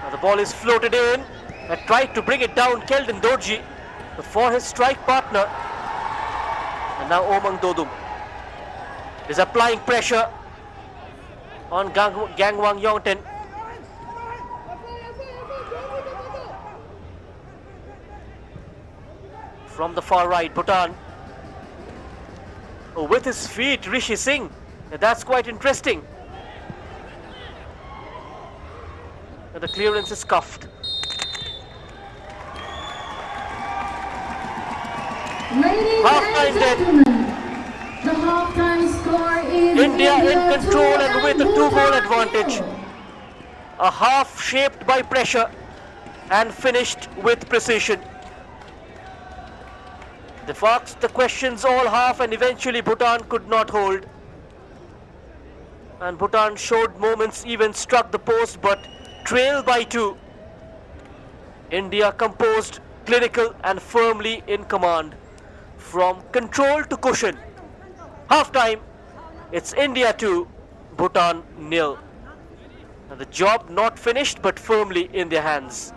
Now the ball is floated in. Tried to bring it down, Keldon Dorji, for his strike partner. And now Omang Dodum is applying pressure on Gangwang Yongten. From the far right, Bhutan. With his feet, Rishi Singh. That's quite interesting. The clearance is cuffed. Ladies Half-time and then. gentlemen, the half-time score is India in control and with a 2-goal advantage. A half shaped by pressure and finished with precision. They asked the questions all half, and eventually Bhutan could not hold. And Bhutan showed moments, even struck the post, but trailed by 2. India composed, clinical and firmly in command. From control to cushion. Half-time, it's India 2, Bhutan 0. Now the job not finished, but firmly in their hands.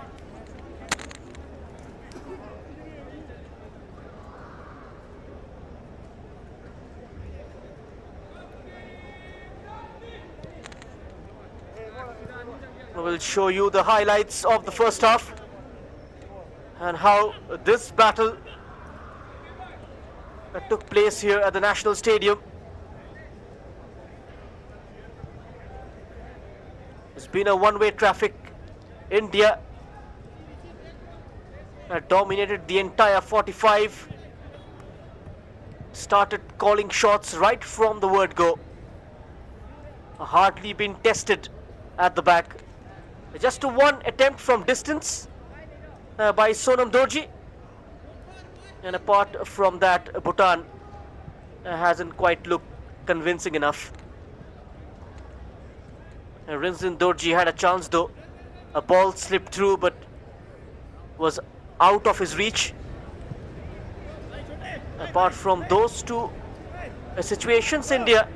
We'll show you the highlights of the first half and how this battle that took place here at the National Stadium. It's been a one-way traffic. India had dominated the entire 45. Started calling shots right from the word go. Hardly been tested at the back. Just one attempt from distance by Sonam Dorji. And apart from that, Bhutan hasn't quite looked convincing enough. Rinzin Dorji had a chance though. A ball slipped through but was out of his reach. Apart from those two situations, India,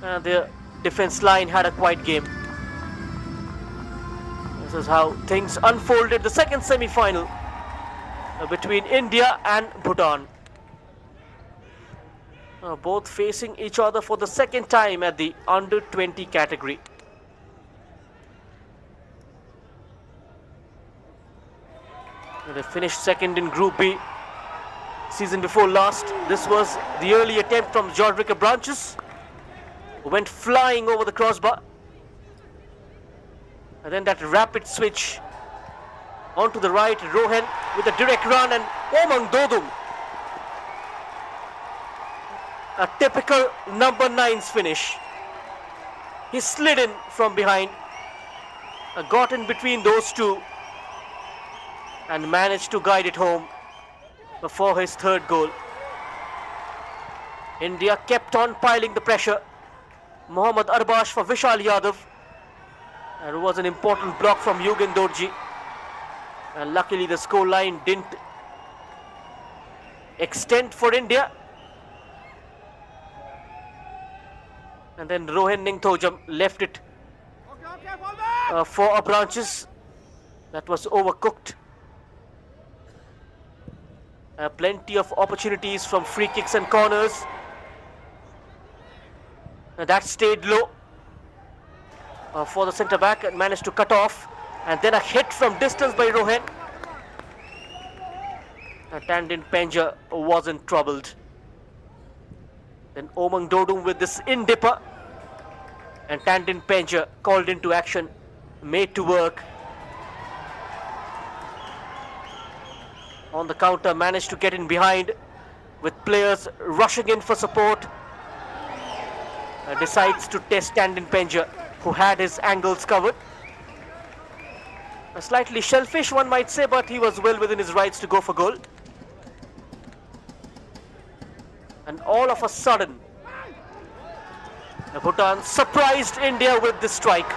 their defense line had a quiet game. This is how things unfolded. The second semi-final between India and Bhutan. Both facing each other for the second time at the under-20 category. They finished second in Group B. Season before last, this was the early attempt from Jodrika Branches, who went flying over the crossbar. And then that rapid switch Onto the right, Rohan with a direct run, and Omang Dodum. A typical number 9's finish. He slid in from behind, got in between those two, and managed to guide it home before his third goal. India kept on piling the pressure. Mohammad Arbash for Vishal Yadav. And it was an important block from Yugen Dorji. And luckily the score line didn't extend for India. And then Rohan Ningthojam left it for Branches. That was overcooked. Plenty of opportunities from free kicks and corners. That stayed low for the centre back and managed to cut off. And then a hit from distance by Rohan. Tandin Penja wasn't troubled. Then Omang Dodum with this in-dipper. And Tandin Penja called into action, made to work. On the counter, managed to get in behind with players rushing in for support. Decides to test Tandin Penja, who had his angles covered. Slightly shellfish, one might say, but he was well within his rights to go for goal. And all of a sudden, Bhutan surprised India with this strike.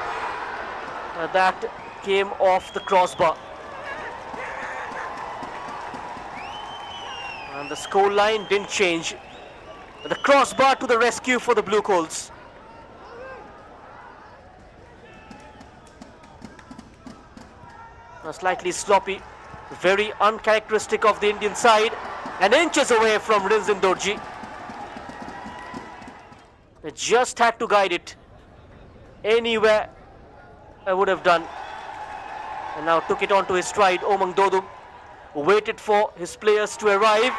That came off the crossbar. And the score line didn't change. The crossbar to the rescue for the Blue Coals. Slightly sloppy, very uncharacteristic of the Indian side, and inches away from Rinzin Dorji. They just had to guide it anywhere. I would have done. And now took it onto his stride. Omang Dodum waited for his players to arrive.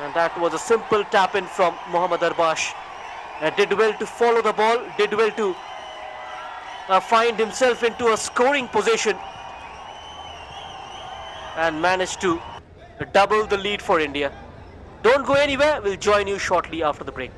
And that was a simple tap in from Mohammad Arbash. Did well to follow the ball, did well to find himself into a scoring position, and managed to double the lead for India. Don't go anywhere, we'll join you shortly after the break.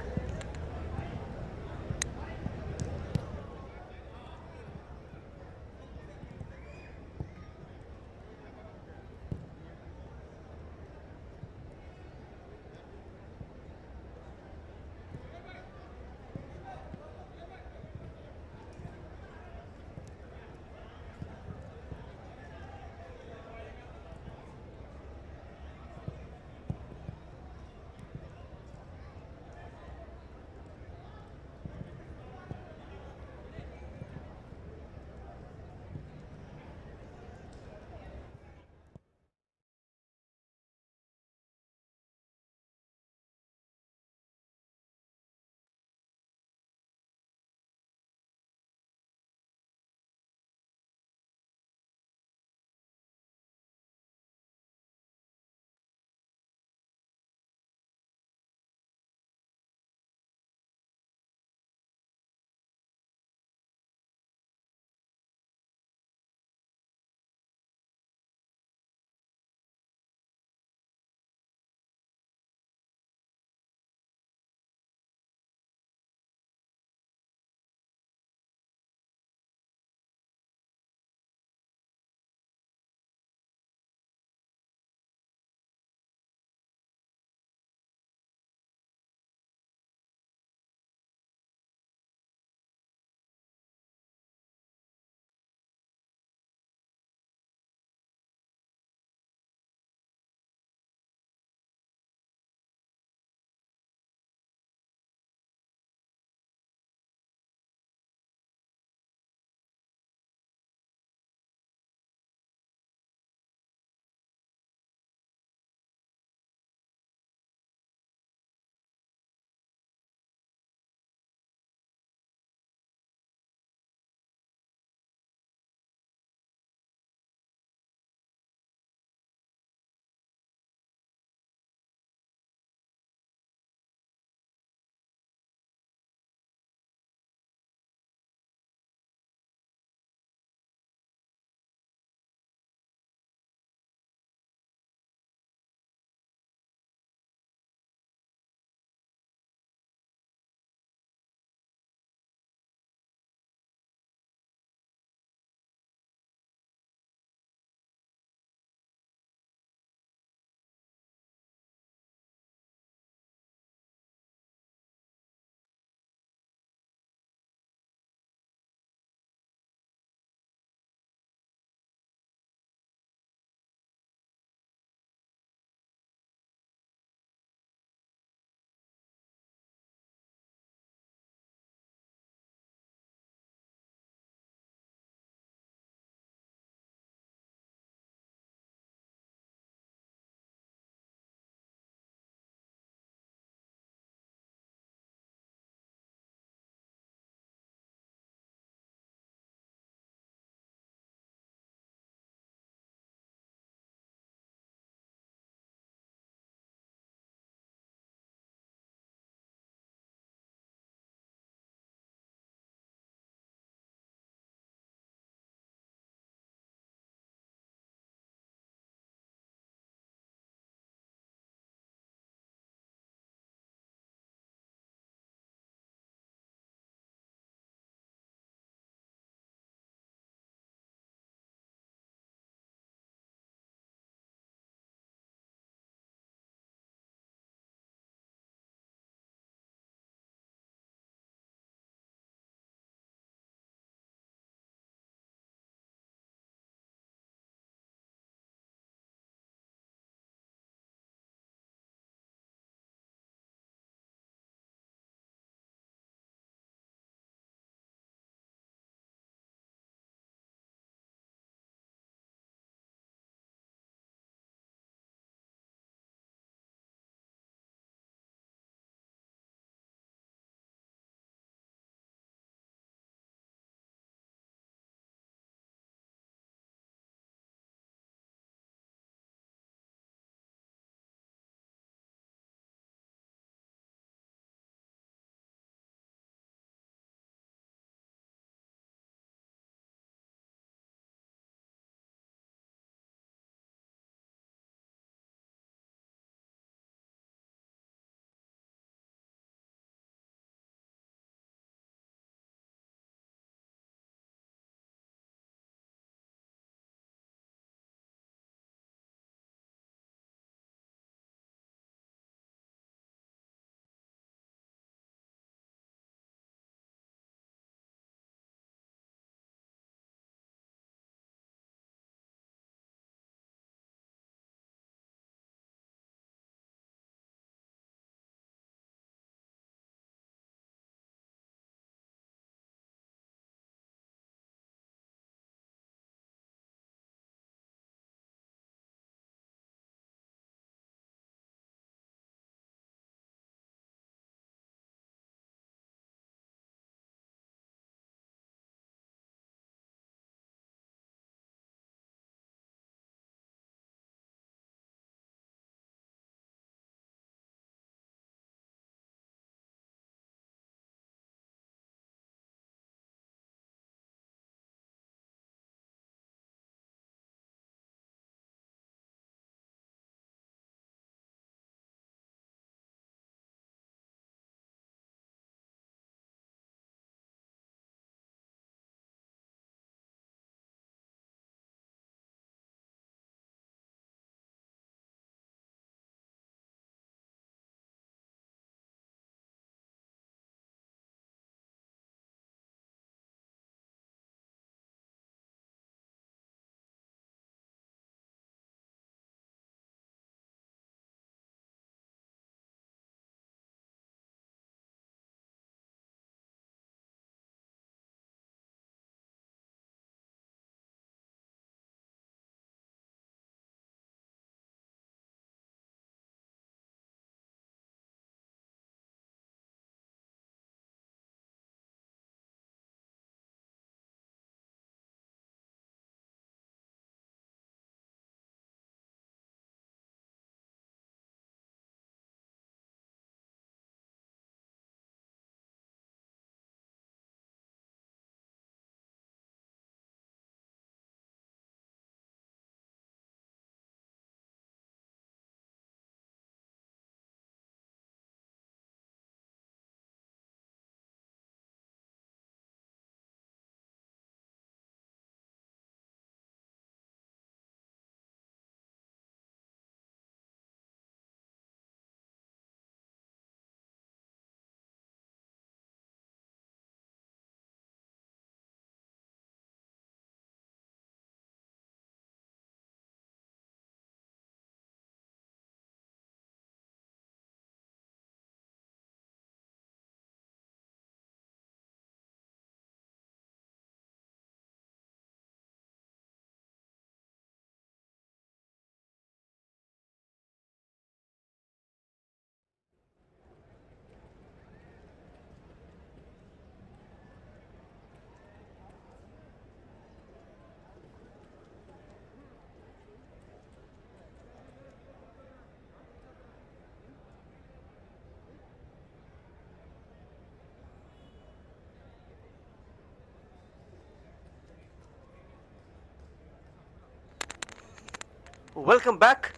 Welcome back.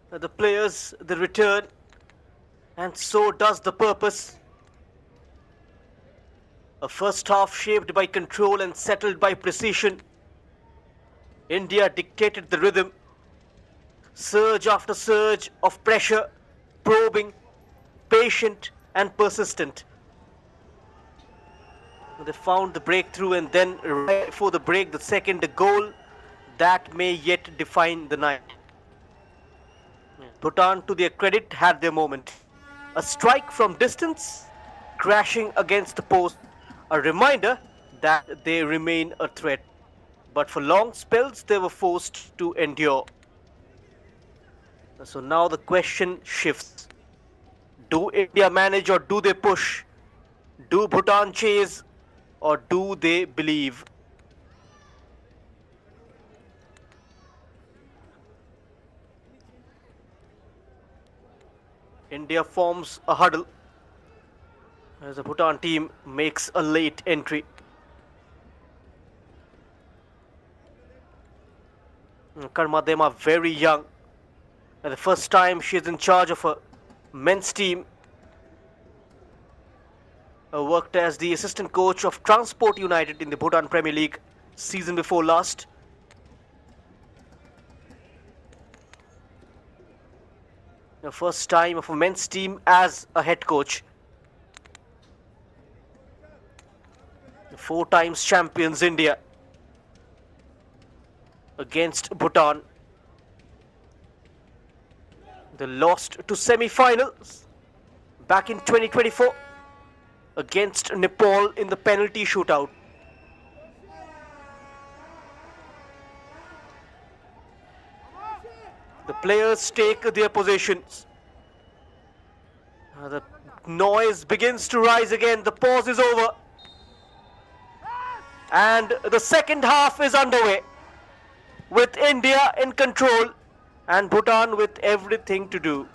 The players, the return, and so does the purpose. A first half shaped by control and settled by precision. India dictated the rhythm. Surge after surge of pressure, probing, patient and persistent. They found the breakthrough, and then right before the break, the second goal that may yet define the night. Bhutan, to their credit, had their moment. A strike from distance, crashing against the post, a reminder that they remain a threat. But for long spells, they were forced to endure. So now the question shifts. Do India manage or do they push? Do Bhutan chase or do they believe? India forms a huddle as the Bhutan team makes a late entry. Karmadema very young. And the first time she is in charge of a men's team. Worked as the assistant coach of Transport United in the Bhutan Premier League season before last. The first time of a men's team as a head coach. 4 times champions India against Bhutan. They lost to semi-finals back in 2024 against Nepal in the penalty shootout. The players take their positions. The noise begins to rise again. The pause is over. And the second half is underway with India in control and Bhutan with everything to do.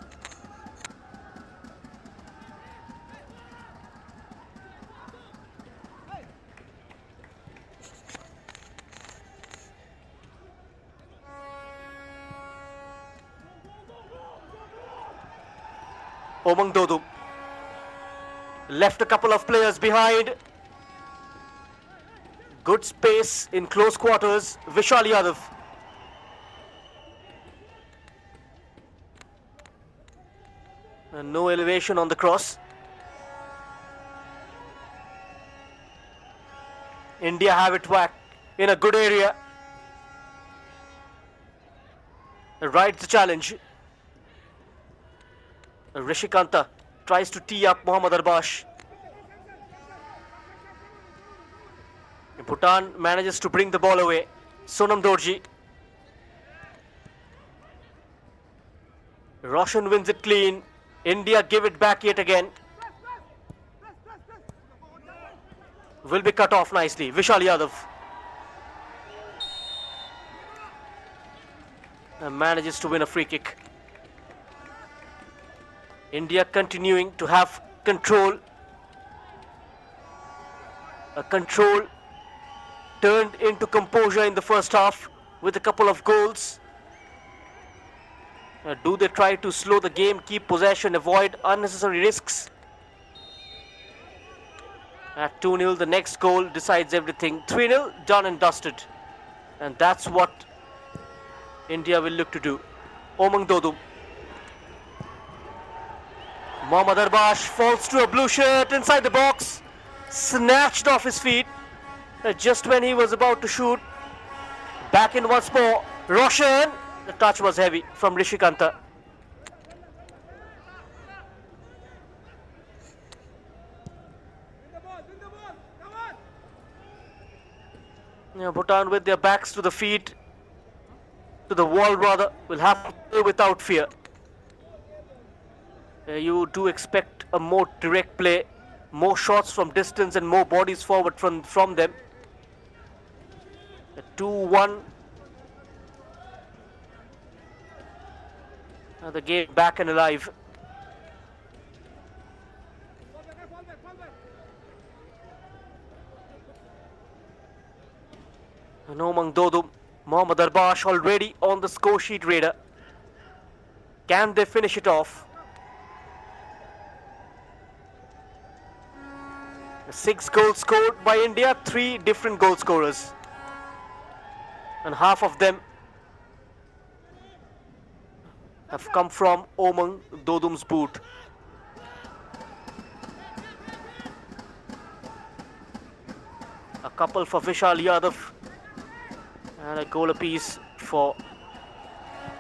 Omang Dodu left a couple of players behind. Good space in close quarters. Vishal Yadav. And no elevation on the cross. India have it whacked in a good area. Rides the challenge. Rishikanta tries to tee up Mohammad Arbash. Bhutan manages to bring the ball away. Sonam Dorji. Roshan wins it clean. India give it back yet again. Will be cut off nicely. Vishal Yadav. And manages to win a free kick. India continuing to have control. A control turned into composure in the first half with a couple of goals. Do they try to slow the game, keep possession, avoid unnecessary risks? At 2-0, the next goal decides everything. 3-0, done and dusted. And that's what India will look to do. Omang Dodu. Mohammad Arbash falls to a blue shirt inside the box. Snatched off his feet. Just when he was about to shoot. Back in once more. Roshan. The touch was heavy from Rishikanta. Bhutan with their backs to the feet, to the wall rather, will have to play without fear. You do expect a more direct play, more shots from distance and more bodies forward from them. 2-1. The game back and alive. And Omang Dodu Mohammad Arbash already on the score sheet radar. Can they finish it off? 6 goals scored by India, 3 different goal scorers. And half of them have come from Omang Dodum's boot. A couple for Vishal Yadav and a goal apiece for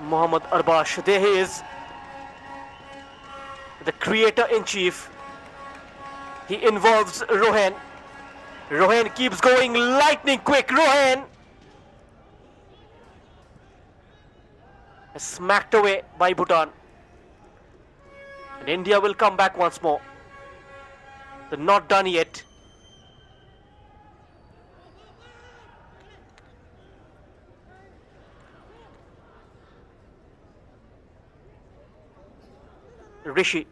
Mohammad Arbash. There he is, the creator-in-chief. He involves Rohan. Rohan keeps going lightning quick. Rohan is smacked away by Bhutan. And India will come back once more. They're not done yet. Rishi.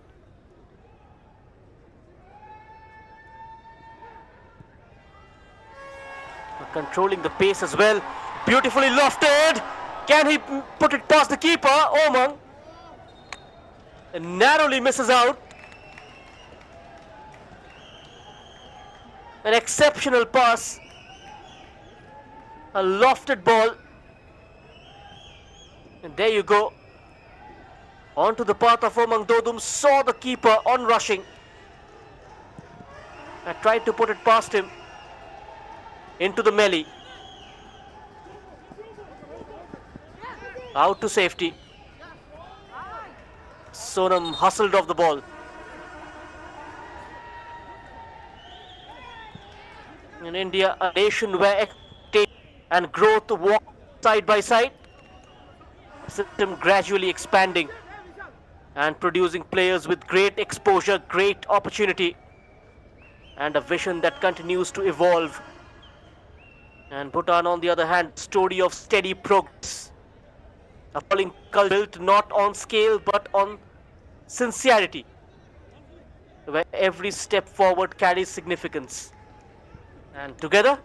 Controlling the pace as well. Beautifully lofted. Can he put it past the keeper? Omang. And narrowly misses out. An exceptional pass. A lofted ball. And there you go. Onto the path of Omang Dodum. Saw the keeper on rushing. I tried to put it past him. Into the melee. Out to safety. Sonam hustled off the ball. In India, a nation where and growth walk side by side. System gradually expanding and producing players with great exposure, great opportunity, and a vision that continues to evolve. And Bhutan, on the other hand, story of steady progress. A footballing culture built not on scale but on sincerity, where every step forward carries significance. And together,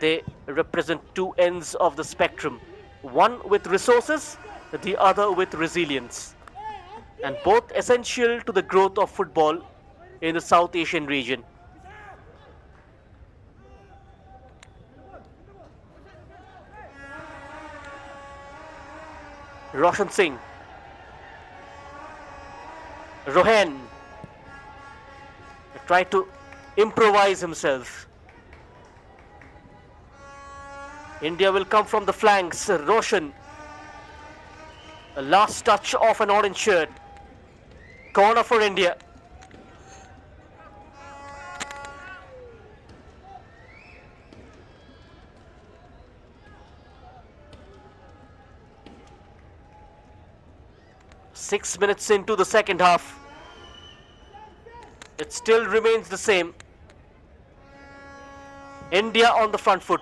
they represent two ends of the spectrum. One with resources, the other with resilience. And both essential to the growth of football in the South Asian region. Roshan Singh. Rohan tried to improvise himself. India will come from the flanks. Roshan. A last touch of an orange shirt. Corner for India. Six minutes into the second half. It still remains the same. India on the front foot.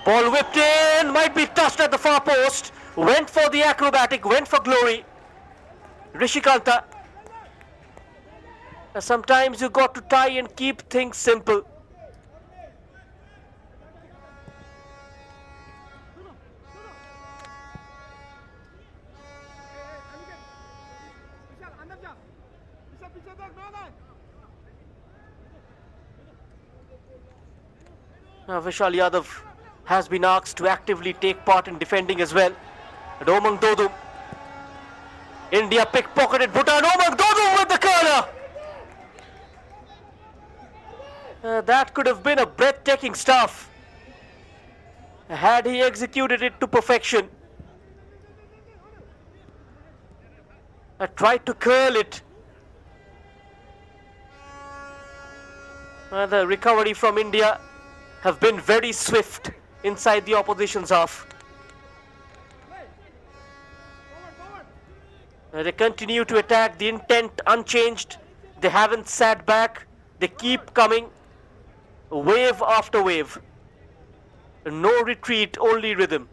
Ball whipped in, might be touched at the far post. Went for the acrobatic, went for glory. Rishikanta. Sometimes you got to try and keep things simple. Now Vishal Yadav has been asked to actively take part in defending as well. And Omang Dodum. India pickpocketed Bhutan. Omang Dodum with the corner. That could have been a breathtaking stuff had he executed it to perfection. I tried to curl it. The recovery from India have been very swift inside the opposition's half. They continue to attack, the intent unchanged. They haven't sat back. They keep coming, wave after wave. No retreat, only rhythm.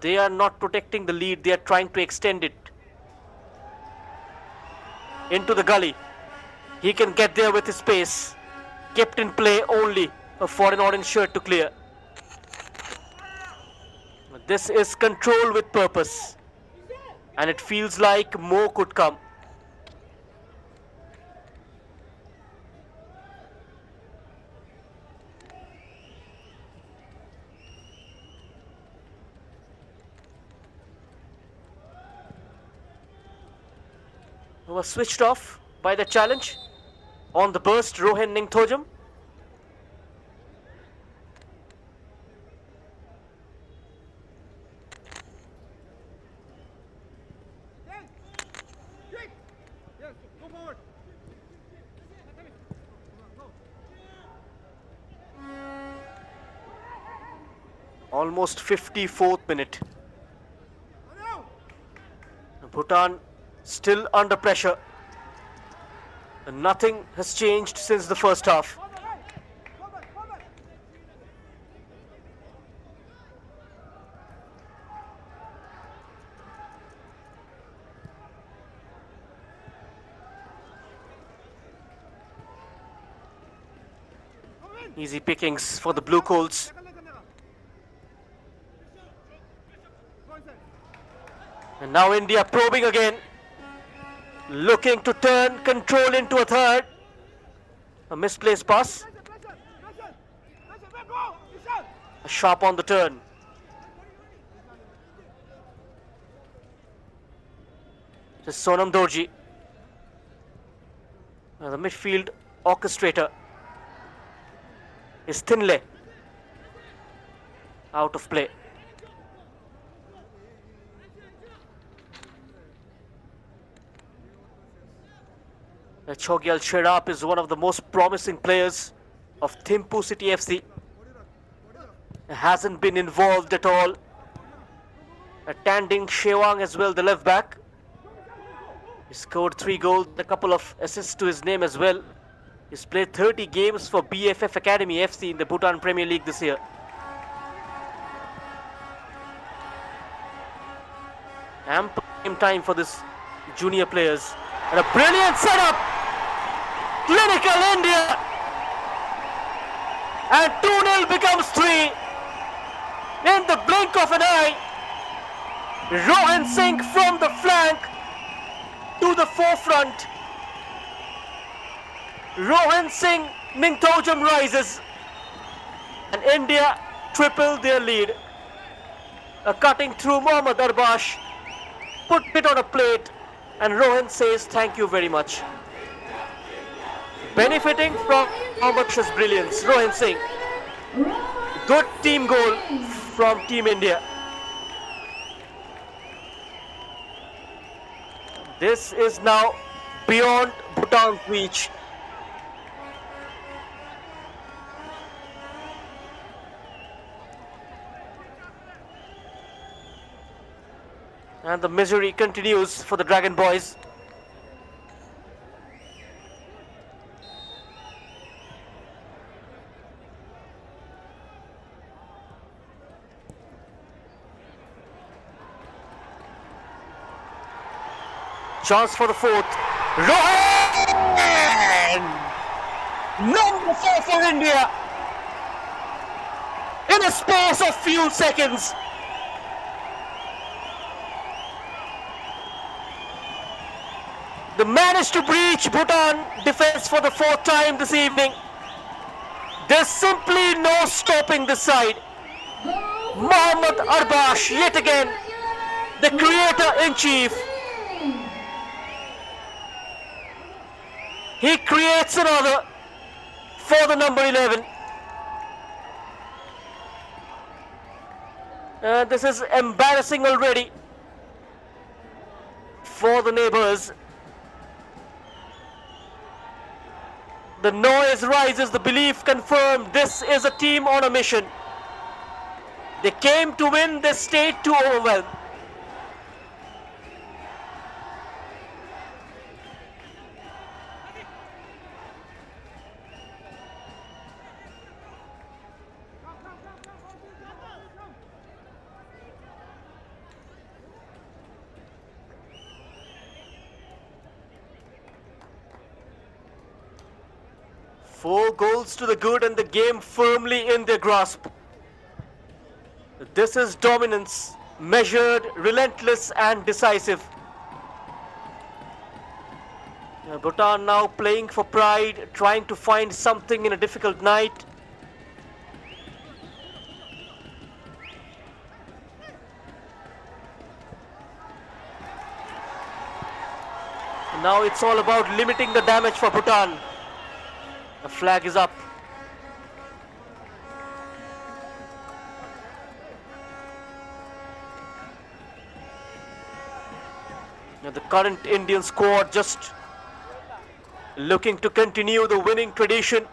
They are not protecting the lead, they are trying to extend it. Into the gully. He can get there with his pace. Kept in play only a foreign orange shirt to clear. This is control with purpose, and it feels like more could come. Was switched off by the challenge. On the burst, Rohan Ningthojam. Yes, go forward. Almost 54th minute. Bhutan still under pressure. And nothing has changed since the first half. Easy pickings for the Blue Coals. And now India probing again, looking to turn control into a third. A misplaced pass. A sharp on the turn. This is Sonam Dorji, the midfield orchestrator, is Thinley out of play. Chogyal Sherap is one of the most promising players of Thimphu City FC. Hasn't been involved at all. Tanding Shewang as well, the left back. He scored 3 goals, a couple of assists to his name as well. He's played 30 games for BFF Academy FC in the Bhutan Premier League this year. Ample game time for this junior players. And a brilliant setup! Clinical India! And 2-0 becomes 3. In the blink of an eye, Rohan Singh from the flank to the forefront. Rohan Singh Ningthojam rises, and India triple their lead. A cutting through Mohammad Arbash, put it on a plate, and Rohan says thank you very much. Benefiting from Mohammad's brilliance, Rohan Singh. Good team goal from Team India. This is now beyond Bhutan's reach. And the misery continues for the Dragon Boys. Chance for the fourth. Rohan! Number 4 for India. In a space of few seconds. They managed to breach Bhutan defense for the 4th time this evening. There's simply no stopping this side. Mohammad Arbash, yet again, the creator-in-chief. He creates another for the number 11. This is embarrassing already for the neighbors. The noise rises, the belief confirmed. This is a team on a mission. They came to win, they stayed to overwhelm. 4 goals to the good and the game firmly in their grasp. This is dominance, measured, relentless and decisive. Bhutan now playing for pride, trying to find something in a difficult night. Now it's all about limiting the damage for Bhutan. The flag is up. Now the current Indian squad just looking to continue the winning tradition.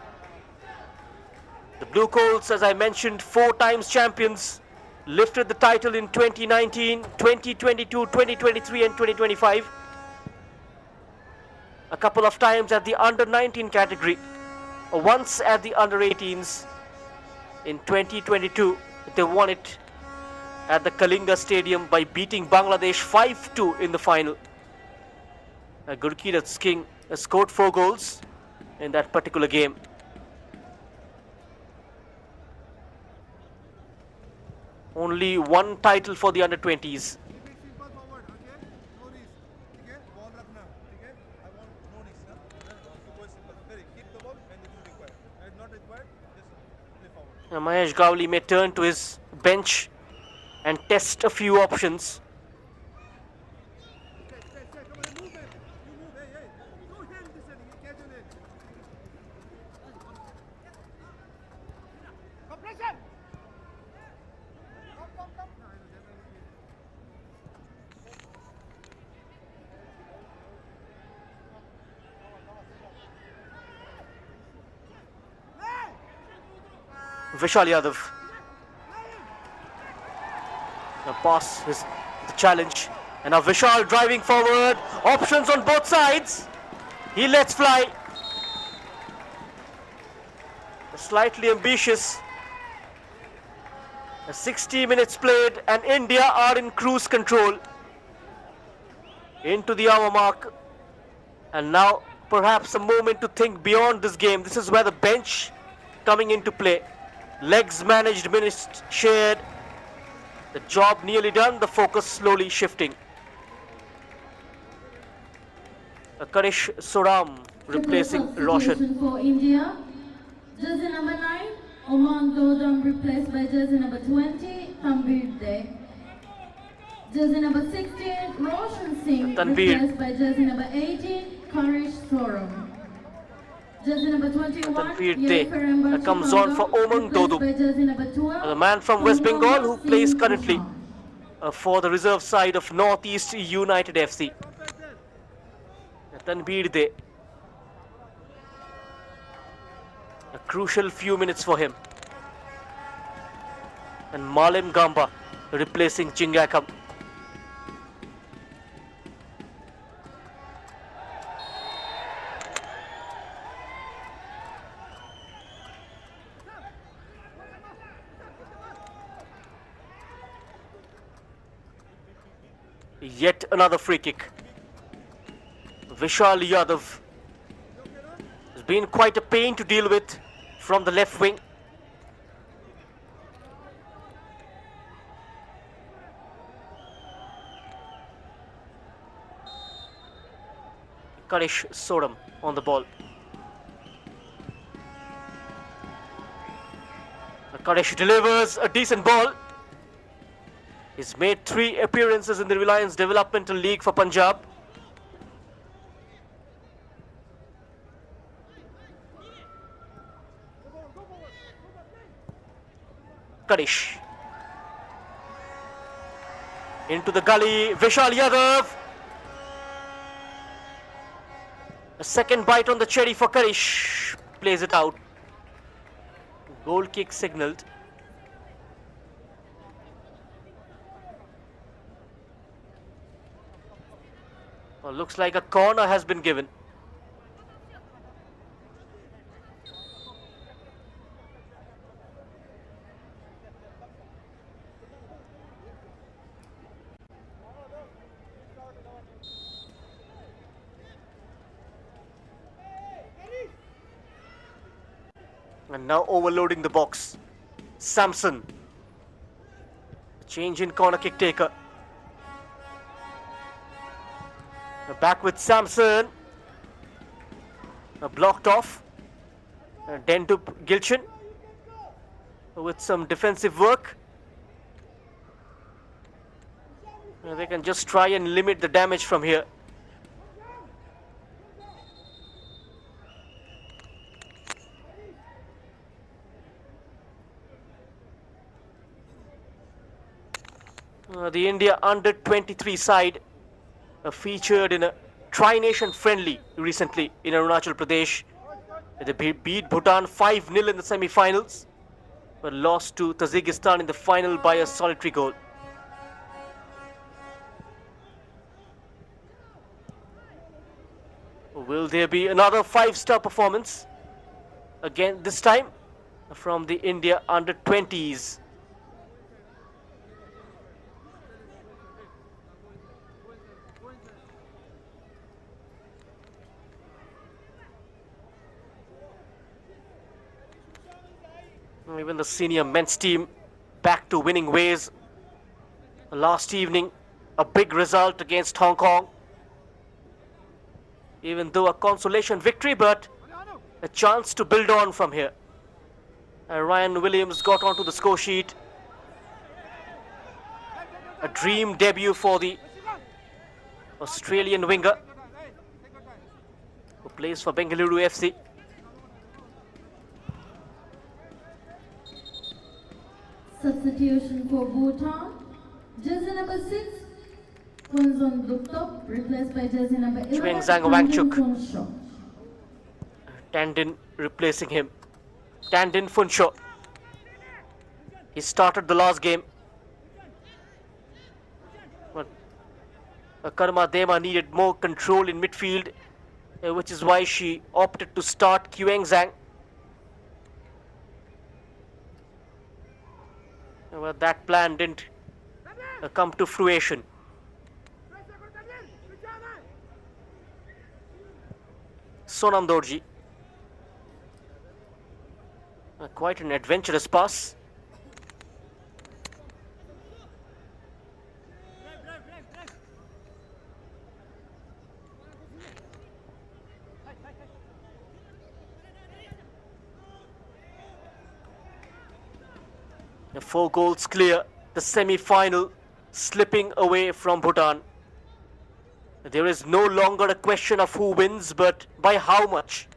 The Blue Coats, as I mentioned, 4 times champions, lifted the title in 2019, 2022, 2023 and 2025. A couple of times at the under-19 category, once at the under-18s. In 2022, they won it at the Kalinga Stadium by beating Bangladesh 5-2 in the final. Gurkeerat Singh scored 4 goals in that particular game. Only 1 title for the under-20s. Simple forward, okay? No risk. Okay? Ball rakna. Okay? I want no risk. Super simple. Very. Keep the ball when it is required. When it's not required, just play forward. Mahesh Gawli may turn to his bench and test a few options. Stay. Come on, move, man. You move. Hey. No hand descending. Catch your leg. Compression. Come. Vishal Yadav. The pass is the challenge. And now Vishal driving forward. Options on both sides. He lets fly. Slightly ambitious. 60 minutes played and India are in cruise control. Into the hour mark. And now perhaps a moment to think beyond this game. This is where the bench coming into play. Legs managed, minutes shared. The job nearly done, the focus slowly shifting. Karish Suram replacing Roshan. For India, jersey number 9, Oman Dodam replaced by jersey number 20, Tanvir De. Jersey number 16, Roshan Singh replaced by jersey number 18, Karish Suram. Jersey number 21, Tanvir comes on for Omang Dodu, the man from West Bengal who plays currently for the reserve side of Northeast United FC. Tanvir De. A crucial few minutes for him. And Malim Gamba replacing Chingakam. Yet another free kick. Vishal Yadav has been quite a pain to deal with from the left wing. Karish Sodam on the ball. Karish delivers a decent ball. He's made 3 appearances in the Reliance Developmental League for Punjab. Karish. Into the gully, Vishal Yadav. A second bite on the cherry for Karish. Plays it out. Goal kick signalled. Well, looks like a corner has been given. And now overloading the box. Samson. Change in corner kick taker. Back with Samson. Blocked off. Den to Gilchin with some defensive work. They can just try and limit the damage from here. The India under-23 side featured in a tri-nation friendly recently in Arunachal Pradesh. They beat Bhutan 5-0 in the semi-finals, but lost to Tajikistan in the final by a solitary goal. Will there be another 5-star performance? Again, this time from the India under-20s. Even the senior men's team back to winning ways. Last evening, a big result against Hong Kong. Even though a consolation victory, but a chance to build on from here. Ryan Williams got onto the score sheet. A dream debut for the Australian winger who plays for Bengaluru FC. Substitution for Bhutan. Jersey number 6, Kunzon Buildup, replaced by jersey number 11, Chuengzang Wangchuk. Funshaw. Tandin replacing him. Tandin Funshaw. He started the last game. But Karma Dema needed more control in midfield, which is why she opted to start Chuengzang. But that plan didn't come to fruition. Sonam Dorji. Quite an adventurous pass. The 4 goals clear, the semi-final slipping away from Bhutan. There is no longer a question of who wins, but by how much.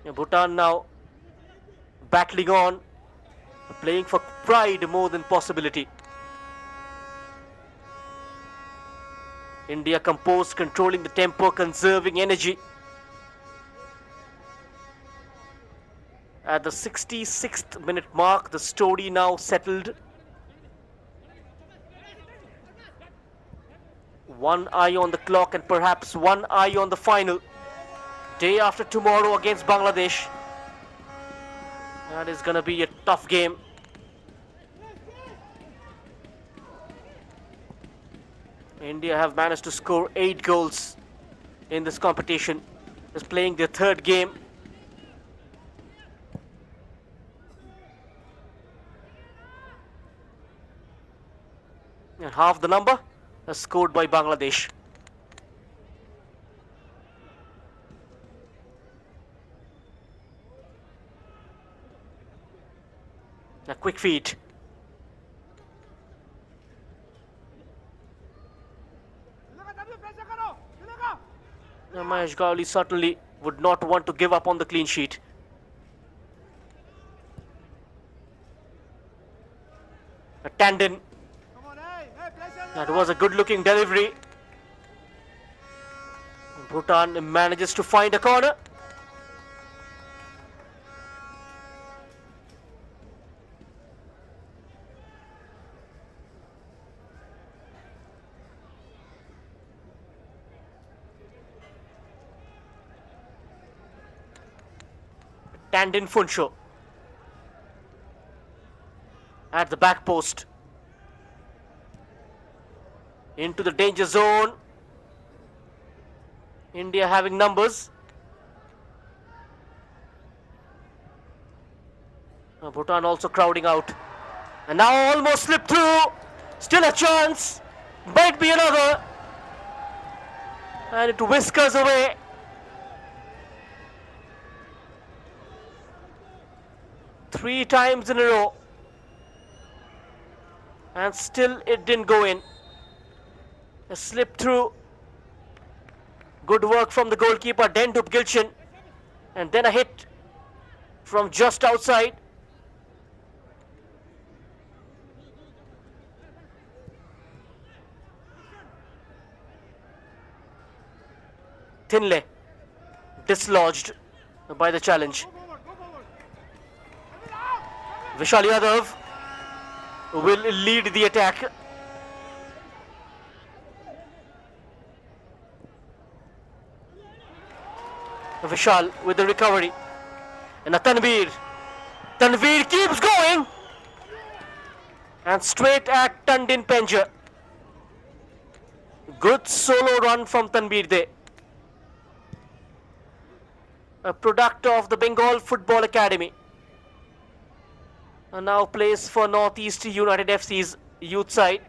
Bhutan now battling on, playing for pride more than possibility. India composed, controlling the tempo, conserving energy. At the 66th minute mark, the story now settled. One eye on the clock and perhaps one eye on the final. Day after tomorrow against Bangladesh. That is going to be a tough game. India have managed to score 8 goals in this competition. Is playing their 3rd game. And half the number scored by Bangladesh. A quick feed. Now Mahesh Gowli certainly would not want to give up on the clean sheet. A Tandon. That was a good looking delivery. Bhutan manages to find a corner. Tandin Funshaw at the back post. Into the danger zone. India having numbers. Bhutan also crowding out. And now almost slipped through. Still a chance. Might be another. And it whiskers away. Three times in a row. And still it didn't go in. A slip through. Good work from the goalkeeper, Dendup Gilshan. And then a hit from just outside. Thinley dislodged by the challenge. Vishal Yadav will lead the attack. Vishal with the recovery. And a Tanveer. Tanveer keeps going. And straight at Tandin Penja. Good solo run from Tanveer there. A product of the Bengal Football Academy. And now plays for Northeast United FC's youth side.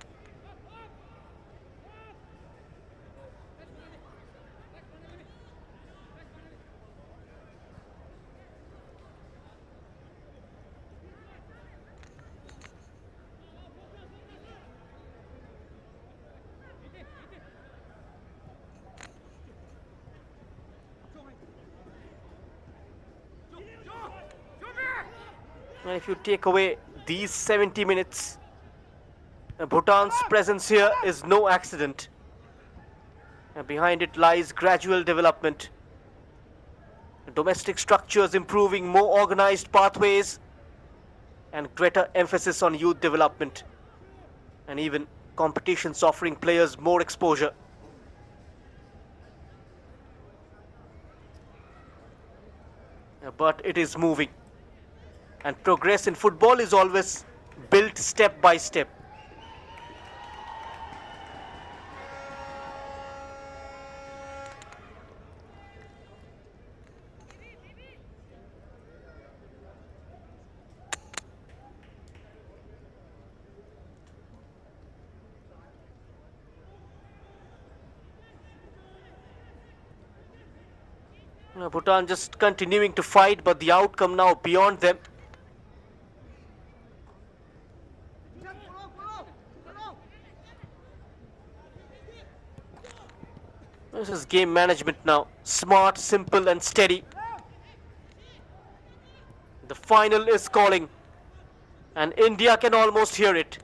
And if you take away these 70 minutes, Bhutan's presence here is no accident. And behind it lies gradual development. Domestic structures improving, more organized pathways, and greater emphasis on youth development. And even competitions offering players more exposure. But it is moving. And progress in football is always built step by step. Bhutan just continuing to fight, but the outcome now beyond them. This is game management now. Smart, simple and steady. The final is calling. And India can almost hear it.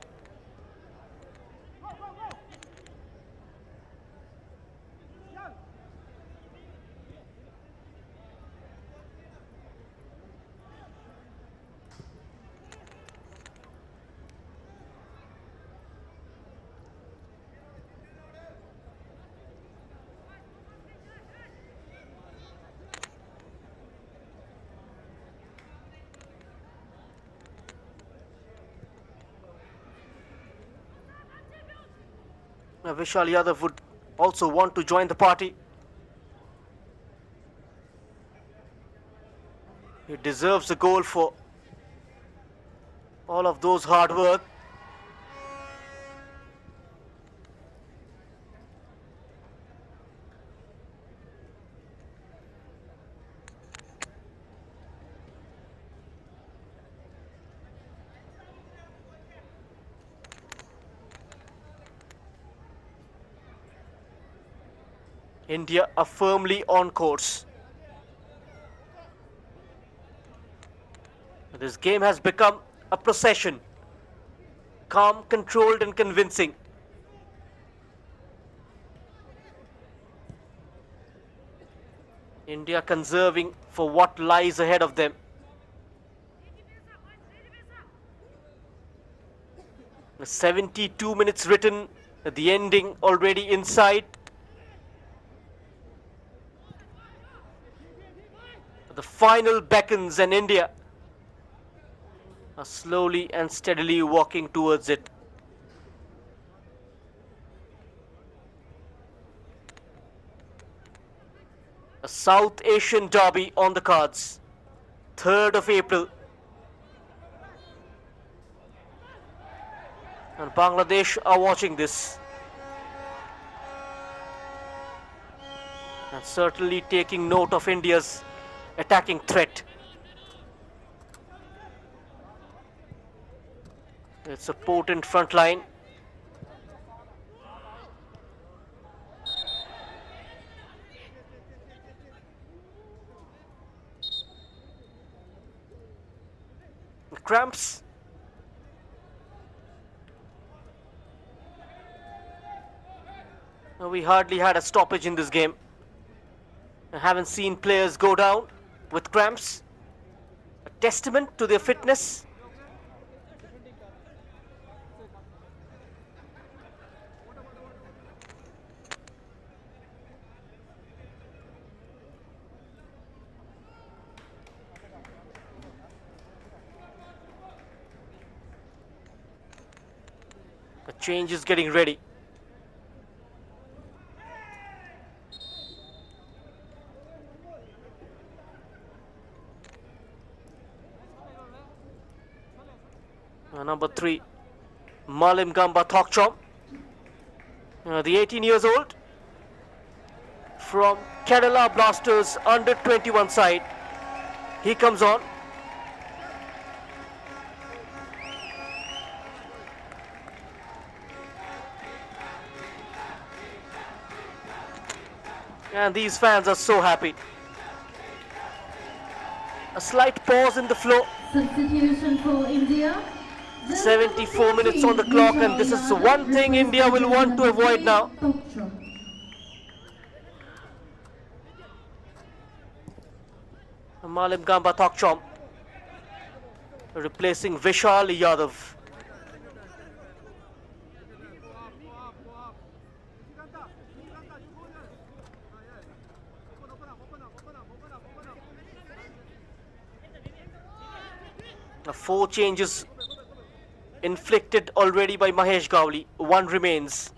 Vishal Yadav would also want to join the party. He deserves a goal for all of those hard work. India are firmly on course. This game has become a procession. Calm, controlled and convincing. India conserving for what lies ahead of them. 72 minutes written, the ending already in sight. The final beckons and India are slowly and steadily walking towards it. A South Asian derby on the cards. 3rd of April. Bangladesh are watching this and certainly taking note of India's attacking threat. It's a potent front line. Cramps. We hardly had a stoppage in this game. I haven't seen players go down with cramps. A testament to their fitness. The change is getting ready. Number 3, Malim Gamba Thokchom, the 18 years old from Kerala Blasters under 21 side. He comes on. And these fans are so happy. A slight pause in the flow. Substitution for India. 74 minutes on the clock, and this is one thing India will want to avoid now. Malim Gamba Thokchom replacing Vishal Yadav. Now 4 changes inflicted already by Mahesh Gowli. 1 remains.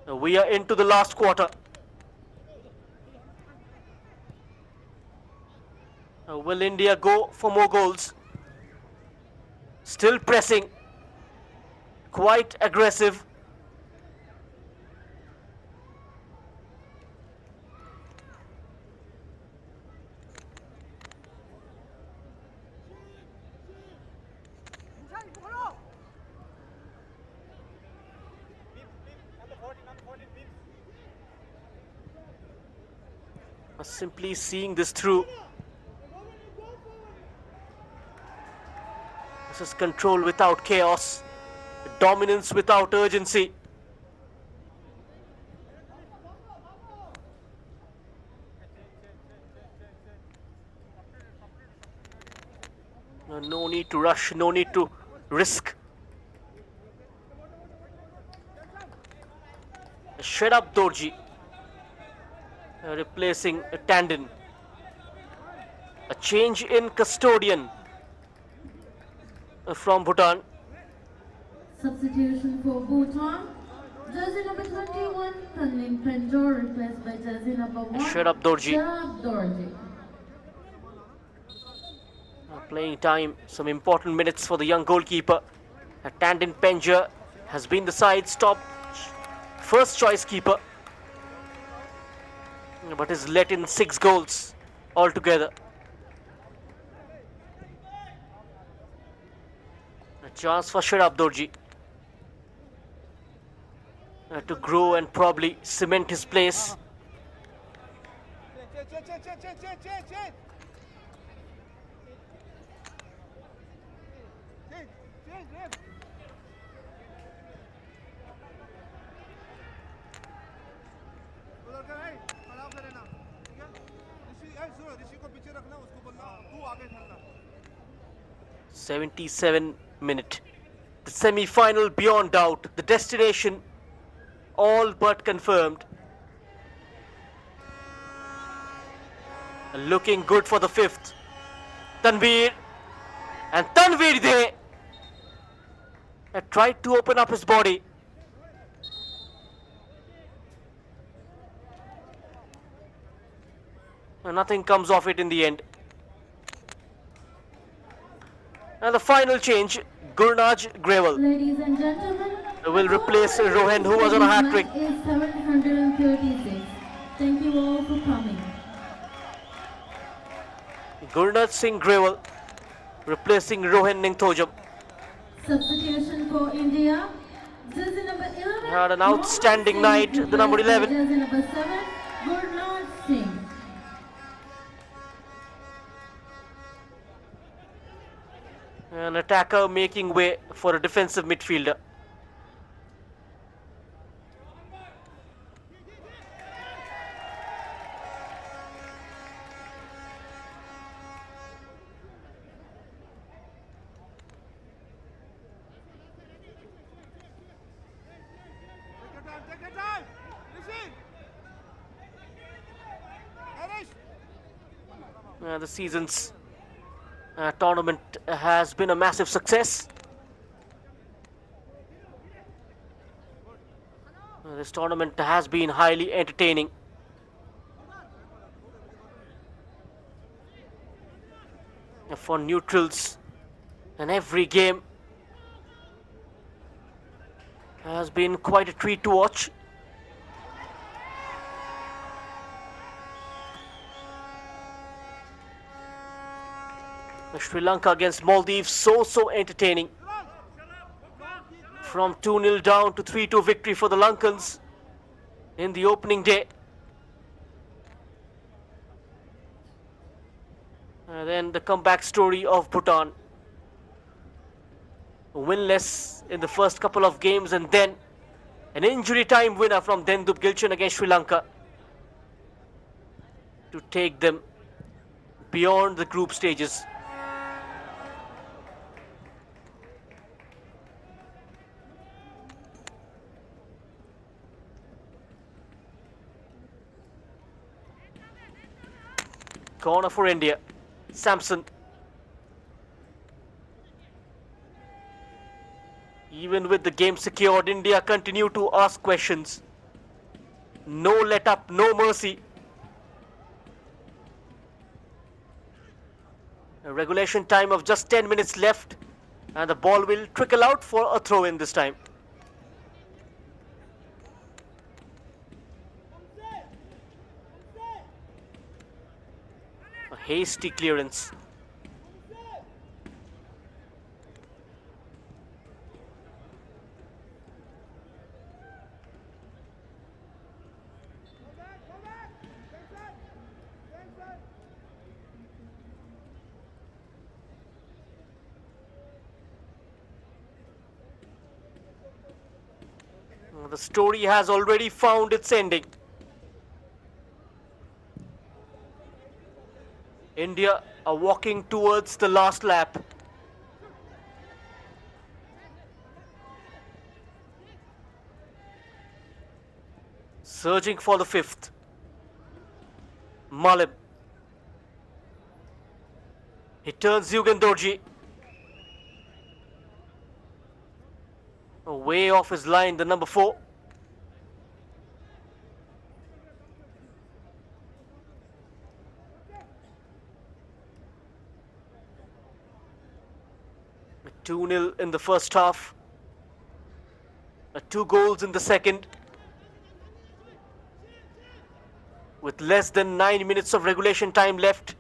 Now we are into the last quarter. Now will India go for more goals? Still pressing. Quite aggressive. Simply seeing this through. This is control without chaos, dominance without urgency. No need to rush, no need to risk. Shedap Dorji replacing Tandon. A change in custodian from Bhutan. Substitution for Bhutan. Jersey number 21, Tanvin Penjor, replaced by jersey number 1. Shedap Dorji. Shedap Dorji. Playing time, some important minutes for the young goalkeeper. Tandon Penjor has been the side's top first choice keeper, but has let in 6 goals altogether. A chance for Shedap Dorji to grow and probably cement his place. ऋषि को पीछे रखना, उसको बोलना तू आगे खेलना. 77 minute. The semi-final beyond doubt. The destination all but confirmed. Looking good for the 5th. Tanveer. And Tanveer there tried to open up his body. And nothing comes of it in the end. And the final change, Gurnaj Grewal Ladies and gentlemen, will replace Rohan, who was on a hat-trick. Is 736. Thank you all for coming. Gurnaj Singh Grewal replacing Rohan Ningthojam. Substitution for India. Jersey number 11. Had an outstanding night, the number 11. Jersey number 7. Gurnaj Singh. An attacker making way for a defensive midfielder. Take your time. Listen. Harish. The season's tournament has been a massive success. This tournament has been highly entertaining. For neutrals, and every game has been quite a treat to watch. Sri Lanka against Maldives, so entertaining. From 2-0 down to 3-2 victory for the Lankans in the opening day. And then the comeback story of Bhutan. Winless in the first couple of games, and then an injury time winner from Dendup Gilchan against Sri Lanka to take them beyond the group stages. Corner for India. Samson. Even with the game secured, India continue to ask questions. No let up, no mercy. A regulation time of just 10 minutes left, and the ball will trickle out for a throw in this time. A hasty clearance. The story has already found its ending. India are walking towards the last lap. Surging for the fifth. Malim. He turns Yugen Dorji. Way off his line, the number 4. A 2-0 in the first half. 2 goals in the second. With less than 9 minutes of regulation time left.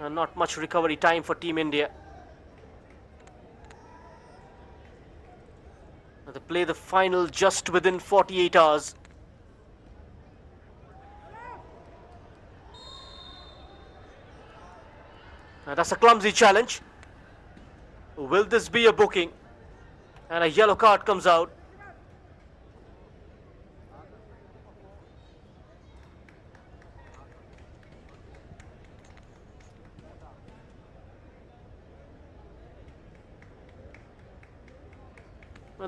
Not much recovery time for Team India. They play the final just within 48 hours. That's a clumsy challenge. Will this be a booking? And a yellow card comes out.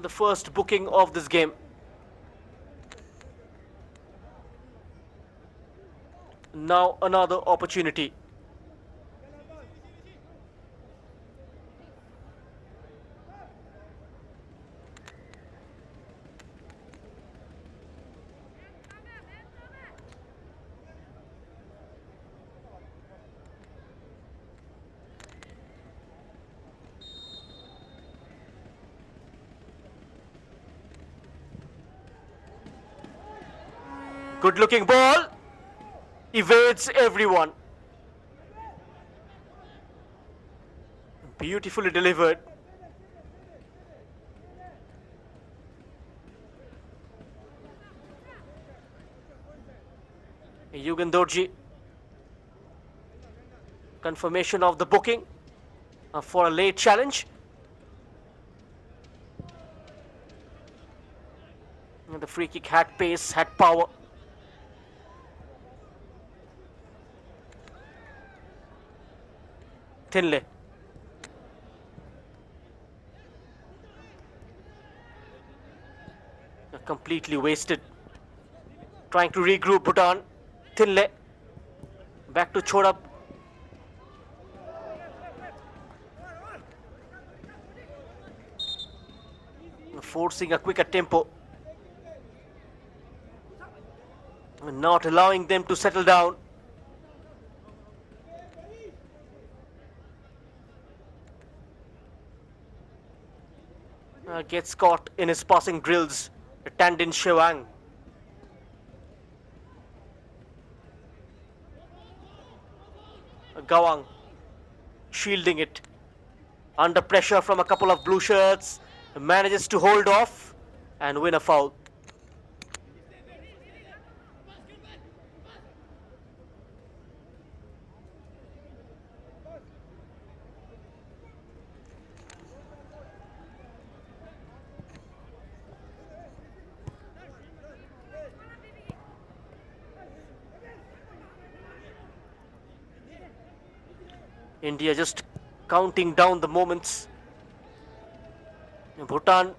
The first booking of this game. Now another opportunity. Good looking ball. Evades everyone. Beautifully delivered. Yugen Dorji. Confirmation of the booking for a late challenge. And the free kick had pace, had power. Thinley. Completely wasted. Trying to regroup Bhutan. Thinley. Back to Chodap. Forcing a quicker tempo. Not allowing them to settle down. Gets caught in his passing drills. Tandin Shewang. Gawang shielding it. Under pressure from a couple of blue shirts. Manages to hold off and win a foul. India just counting down the moments. Bhutan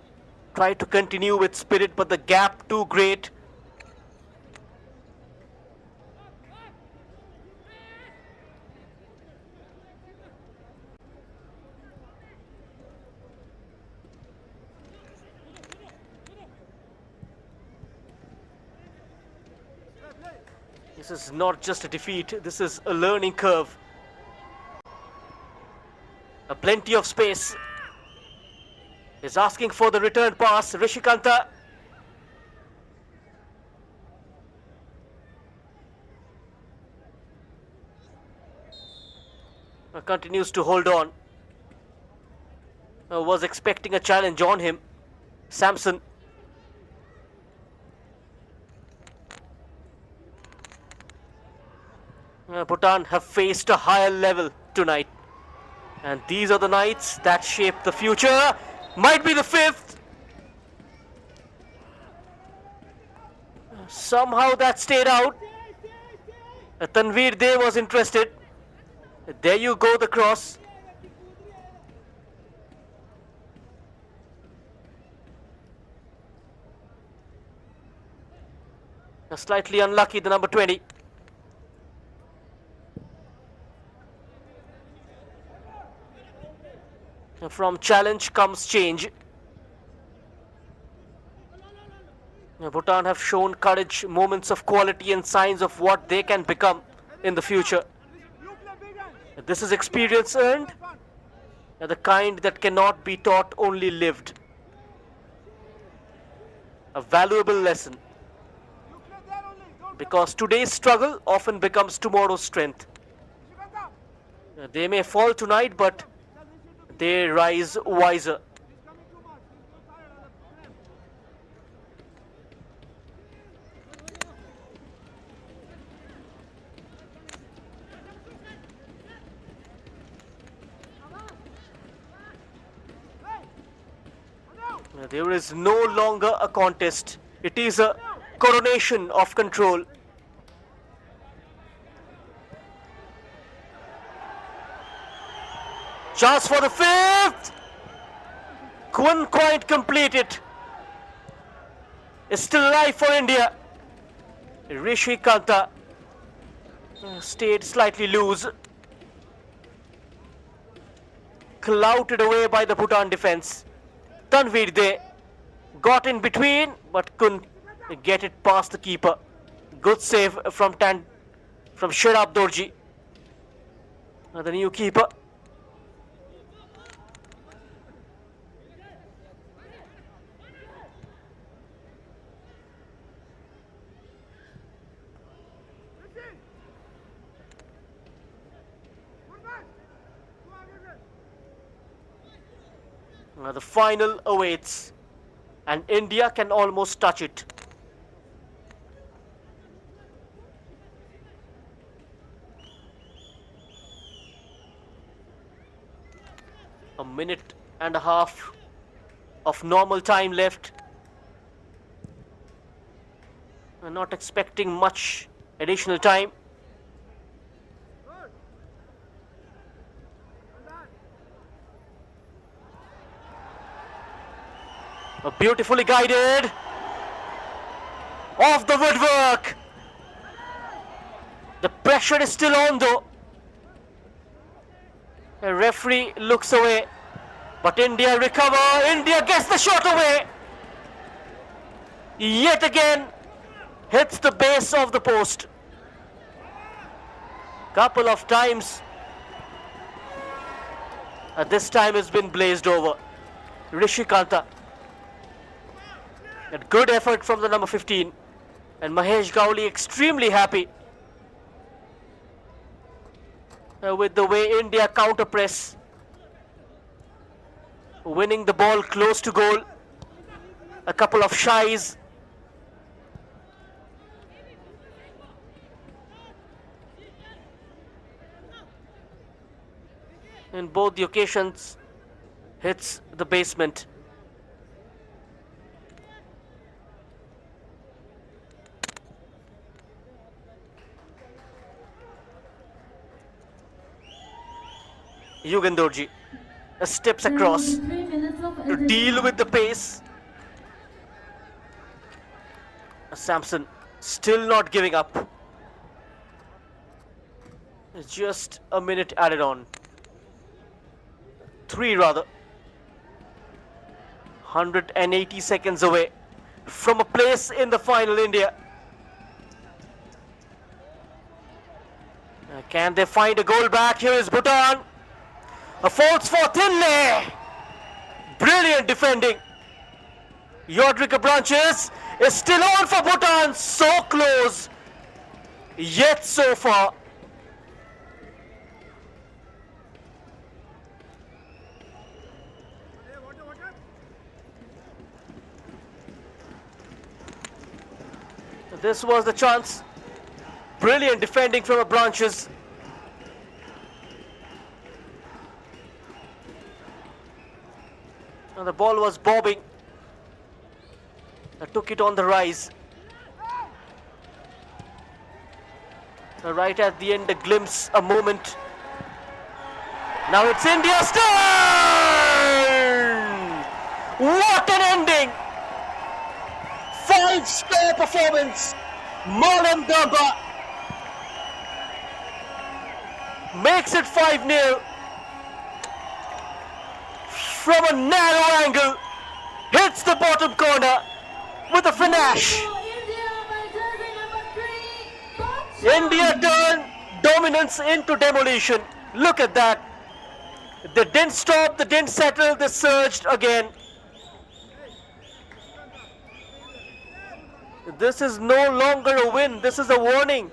tried to continue with spirit, but the gap too great. This is not just a defeat, this is a learning curve. Plenty of space. Is asking for the return pass. Rishikanta. Continues to hold on. Was expecting a challenge on him. Samson. Bhutan have faced a higher level tonight. And these are the nights that shape the future. Might be the fifth. Somehow that stayed out. Tanveer Dey was interested. There you go, the cross. Slightly unlucky, the number 20. From challenge comes change. Bhutan have shown courage, moments of quality and signs of what they can become in the future. This is experience earned, the kind that cannot be taught, only lived. A valuable lesson. Because today's struggle often becomes tomorrow's strength. They may fall tonight, but they rise wiser. There is no longer a contest. It is a coronation of control. Chance for the fifth. Couldn't quite complete it. It's still alive for India. Rishi Kanta stayed slightly loose. Clouted away by the Bhutan defense. Tanveer Dey got in between but couldn't get it past the keeper. Good save from Sherab Dorji, the new keeper. The final awaits, and India can almost touch it. A minute and a half of normal time left. We're not expecting much additional time. Beautifully guided. Off the woodwork. The pressure is still on though. The referee looks away. But India recover. India gets the shot away. Yet again hits the base of the post. Couple of times. This time it's been blazed over. Rishikanta. A good effort from the number 15. And Mahesh Gauli extremely happy with the way India counter press. Winning the ball close to goal. A couple of shies. In both the occasions, hits the basement. Yugandorji steps across to deal with the pace. Samson still not giving up. Just a minute added on. 3 rather. 180 seconds away from a place in the final, India. Can they find a goal back? Here is Bhutan. A falls for thinly. Brilliant defending. Yodrika Branches is still on for Bhutan. So close. Yet so far. This was the chance. Brilliant defending from Branches. And the ball was bobbing. I took it on the rise. Right at the end, a glimpse, a moment. Now it's India's turn! What an ending! 5-star performance. Malam Gamba makes it 5-0 from a narrow angle. Hits the bottom corner with a finesse. India turned dominance into demolition. Look at that. They didn't stop, they didn't settle, they surged again. This is no longer a win, this is a warning.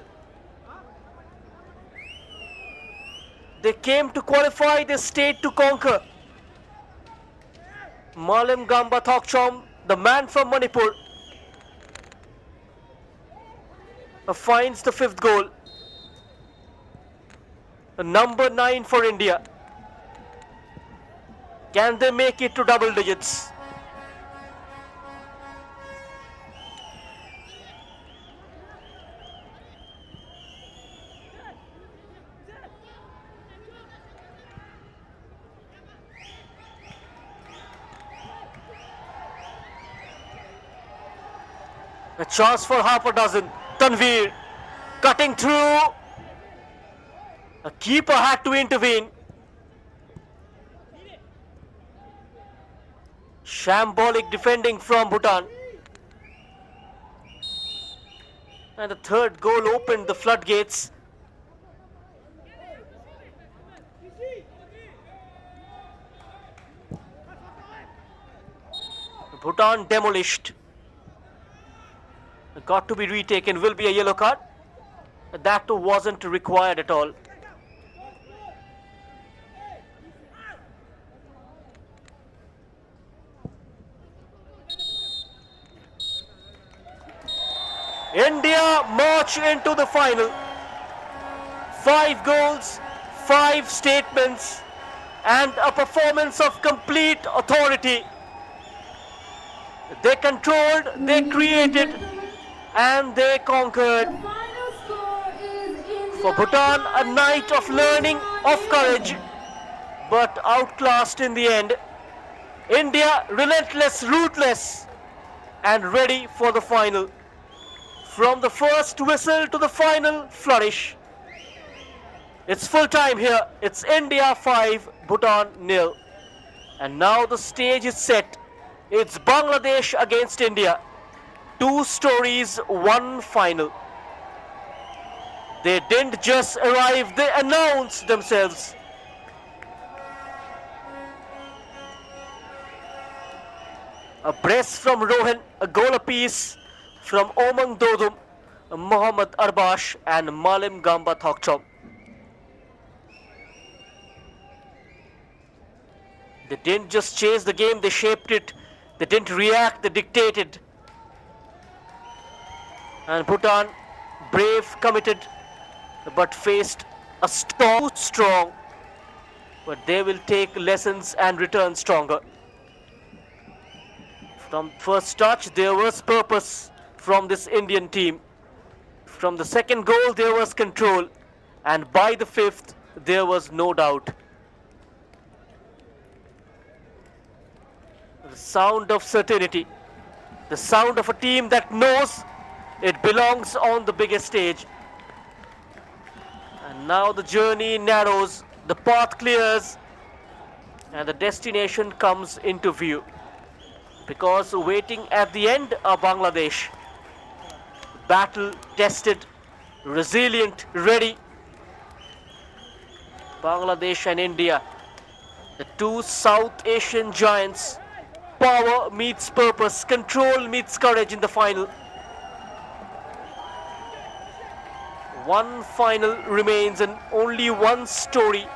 They came to qualify, they stayed to conquer. Malam Gamba Thokchom, the man from Manipur, finds the 5th goal. Number 9 for India. Can they make it to double digits? A chance for half a dozen. Tanveer cutting through. A keeper had to intervene. Shambolic defending from Bhutan. And the 3rd goal opened the floodgates. Bhutan demolished. Got to be retaken, will be a yellow card. That too wasn't required at all. India march into the final. 5 goals, 5 statements, and a performance of complete authority. They controlled, they created, and they conquered. The final score is India For Bhutan, a night of learning, of courage, but outclassed in the end. India relentless, ruthless, and ready for the final. From the first whistle to the final flourish. It's full time here. It's India 5, Bhutan 0. And now the stage is set. It's Bangladesh against India. 2 stories, 1 final. They didn't just arrive, they announced themselves. A brace from Rohan, a goal apiece from Omang Dodum, Mohammad Arbash and Malim Gamba Thokchom. They didn't just chase the game, they shaped it. They didn't react, they dictated. And Bhutan, brave, committed, but faced a strong. But they will take lessons and return stronger. From first touch, there was purpose from this Indian team. From the second goal, there was control. And by the 5th, there was no doubt. The sound of certainty. The sound of a team that knows it belongs on the biggest stage. And now the journey narrows, the path clears, and the destination comes into view. Because waiting at the end are Bangladesh. Battle tested, resilient, ready. Bangladesh and India, the 2 South Asian giants. Power meets purpose, control meets courage in the final. One final remains and only one story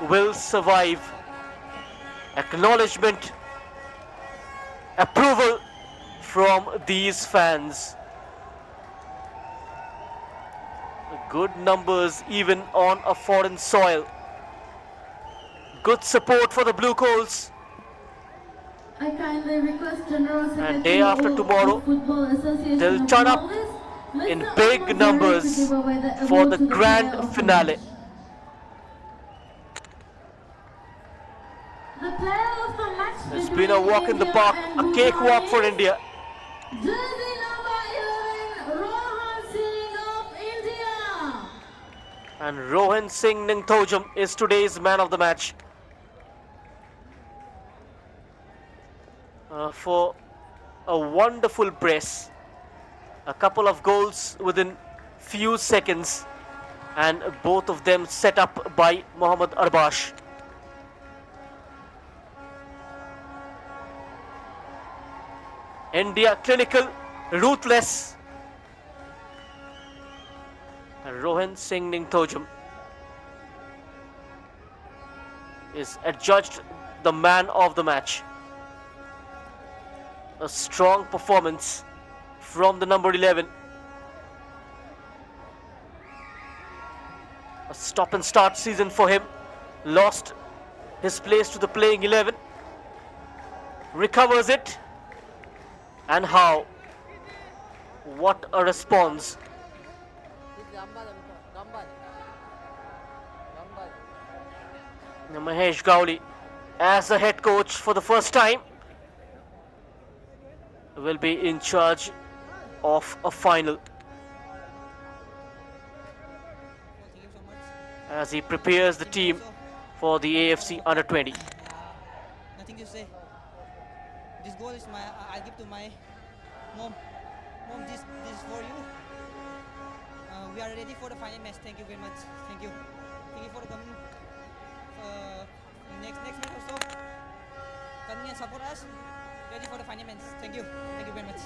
will survive. Acknowledgement, approval from these fans. Good numbers even on a foreign soil. Good support for the Blue Coals. I kindly request General Secretary And day after of tomorrow, Football Association they'll of turn up Maldives, in Mr. big Ahmad numbers Zarif to give away the for award the to player grand of the finale. match. The player of the match It's between been a walk in the India park, and a Bhutan cakewalk for is India. Jersey number 11, Rohan Singh of India. And Rohan Singh Ningthojam is today's man of the match. For a wonderful brace. A couple of goals within few seconds. And both of them set up by Mohammad Arbash. India clinical, ruthless. And Rohan Singh Ningthojam is adjudged the man of the match. A strong performance from the number 11. A stop and start season for him. Lost his place to the playing 11. Recovers it. And how? What a response. Mahesh Gowli, as the head coach for the first time, will be in charge of a final. As he prepares the team for the AFC Under-20. Nothing to say. This goal is I'll give to my mom. Mom, this is for you. We are ready for the final match. Thank you very much. Thank you. Thank you for coming. Next match also. Coming and support us. Ready for the final match. Thank you. Thank you very much.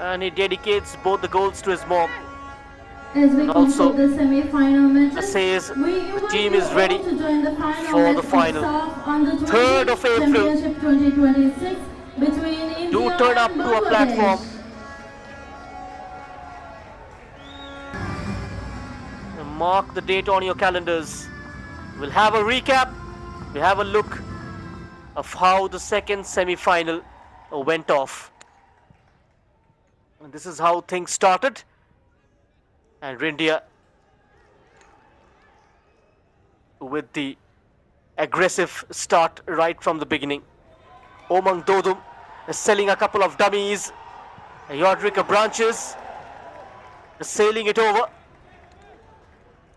And he dedicates both the goals to his mom. As we And also complete the semi-final matches, says we the invite team you is ready all to join the final for match the final. of SAFF Under-20 3rd of April. Championship 2026 between India Do turn up and to a platform. Bangladesh. Mark the date on your calendars. We'll have a recap. We have a look of how the second semi-final went off. And this is how things started. And India with the aggressive start right from the beginning. Omang Dodum is selling a couple of dummies. Yodrika Branches is sailing it over.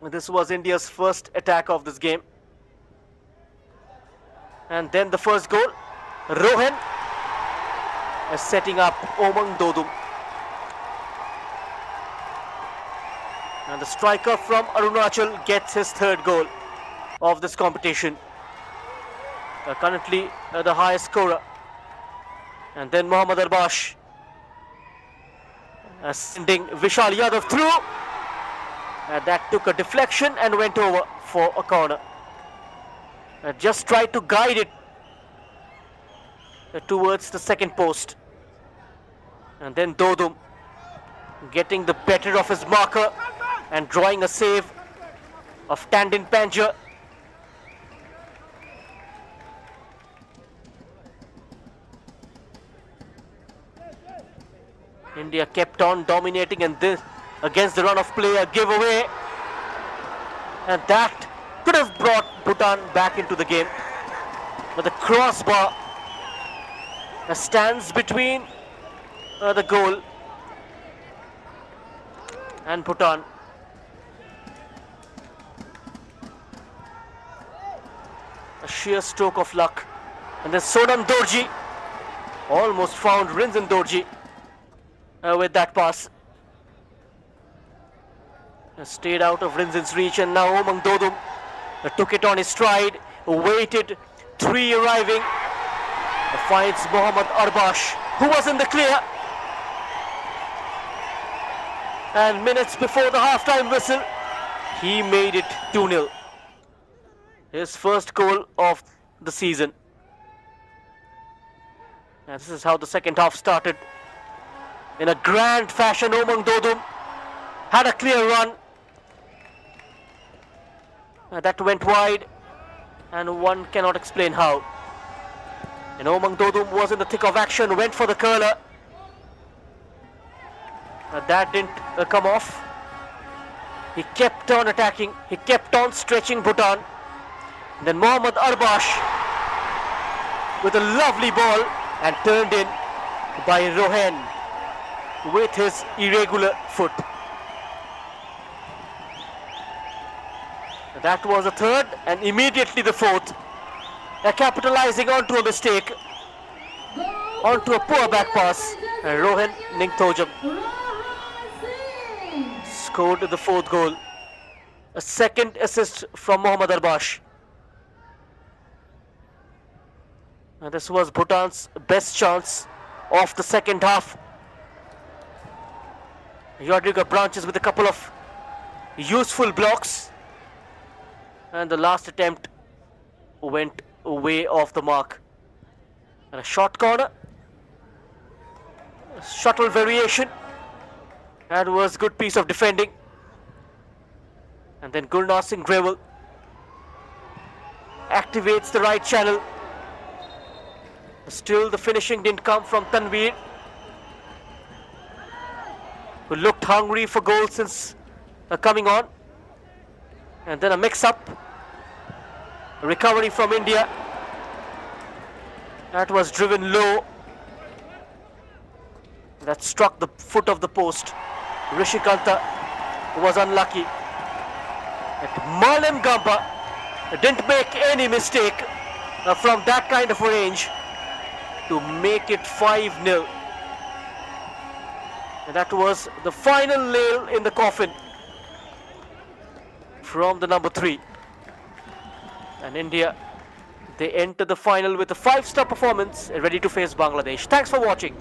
This was India's first attack of this game. And then the first goal. Rohan is setting up Omang Dodum. And the striker from Arunachal gets his third goal of this competition. Currently the highest scorer. And then Mohammad Arbash sending Vishal Yadav through. That took a deflection and went over for a corner. Just tried to guide it towards the second post. And then Dodum getting the better of his marker and drawing a save of Tandon Panjar. India kept on dominating, and this against the run of play, a giveaway, and that could have brought Bhutan back into the game. But the crossbar stands between the goal and Bhutan. A sheer stroke of luck. And then Sonam Dorji almost found Rinzan Dorji with that pass. Stayed out of Rinzan's reach, and now Omang Dodum took it on his stride, waited, three arriving, finds Mohammad Arbash, who was in the clear. And minutes before the half-time whistle, he made it 2-0. His first goal of the season. And this is how the second half started. In a grand fashion, Omang Dodum had a clear run. That went wide, and one cannot explain how. And Omang Dodum was in the thick of action, went for the curler. That didn't come off. He kept on attacking, he kept on stretching Bhutan. Then Mohammad Arbash with a lovely ball and turned in by Rohan with his irregular foot. That was the third, and immediately the fourth. Capitalizing onto a mistake, onto a poor back pass, and Rohan Ningthojam scored the fourth goal. A second assist from Mohammad Arbash. And this was Bhutan's best chance of the second half. Yodrika Branches with a couple of useful blocks. And the last attempt went way off the mark. And a short corner. A shuttle variation. And was a good piece of defending. And then Gurnath Singh Grewal activates the right channel. Still the finishing didn't come from Tanveer, who looked hungry for goals since coming on. And then a mix-up. Recovery from India. That was driven low. That struck the foot of the post. Rishikanta was unlucky. And Malem Gamba didn't make any mistake from that kind of a range to make it 5-0. And that was the final nail in the coffin from the number 3. And India, they enter the final with a 5-star performance, ready to face Bangladesh. Thanks for watching.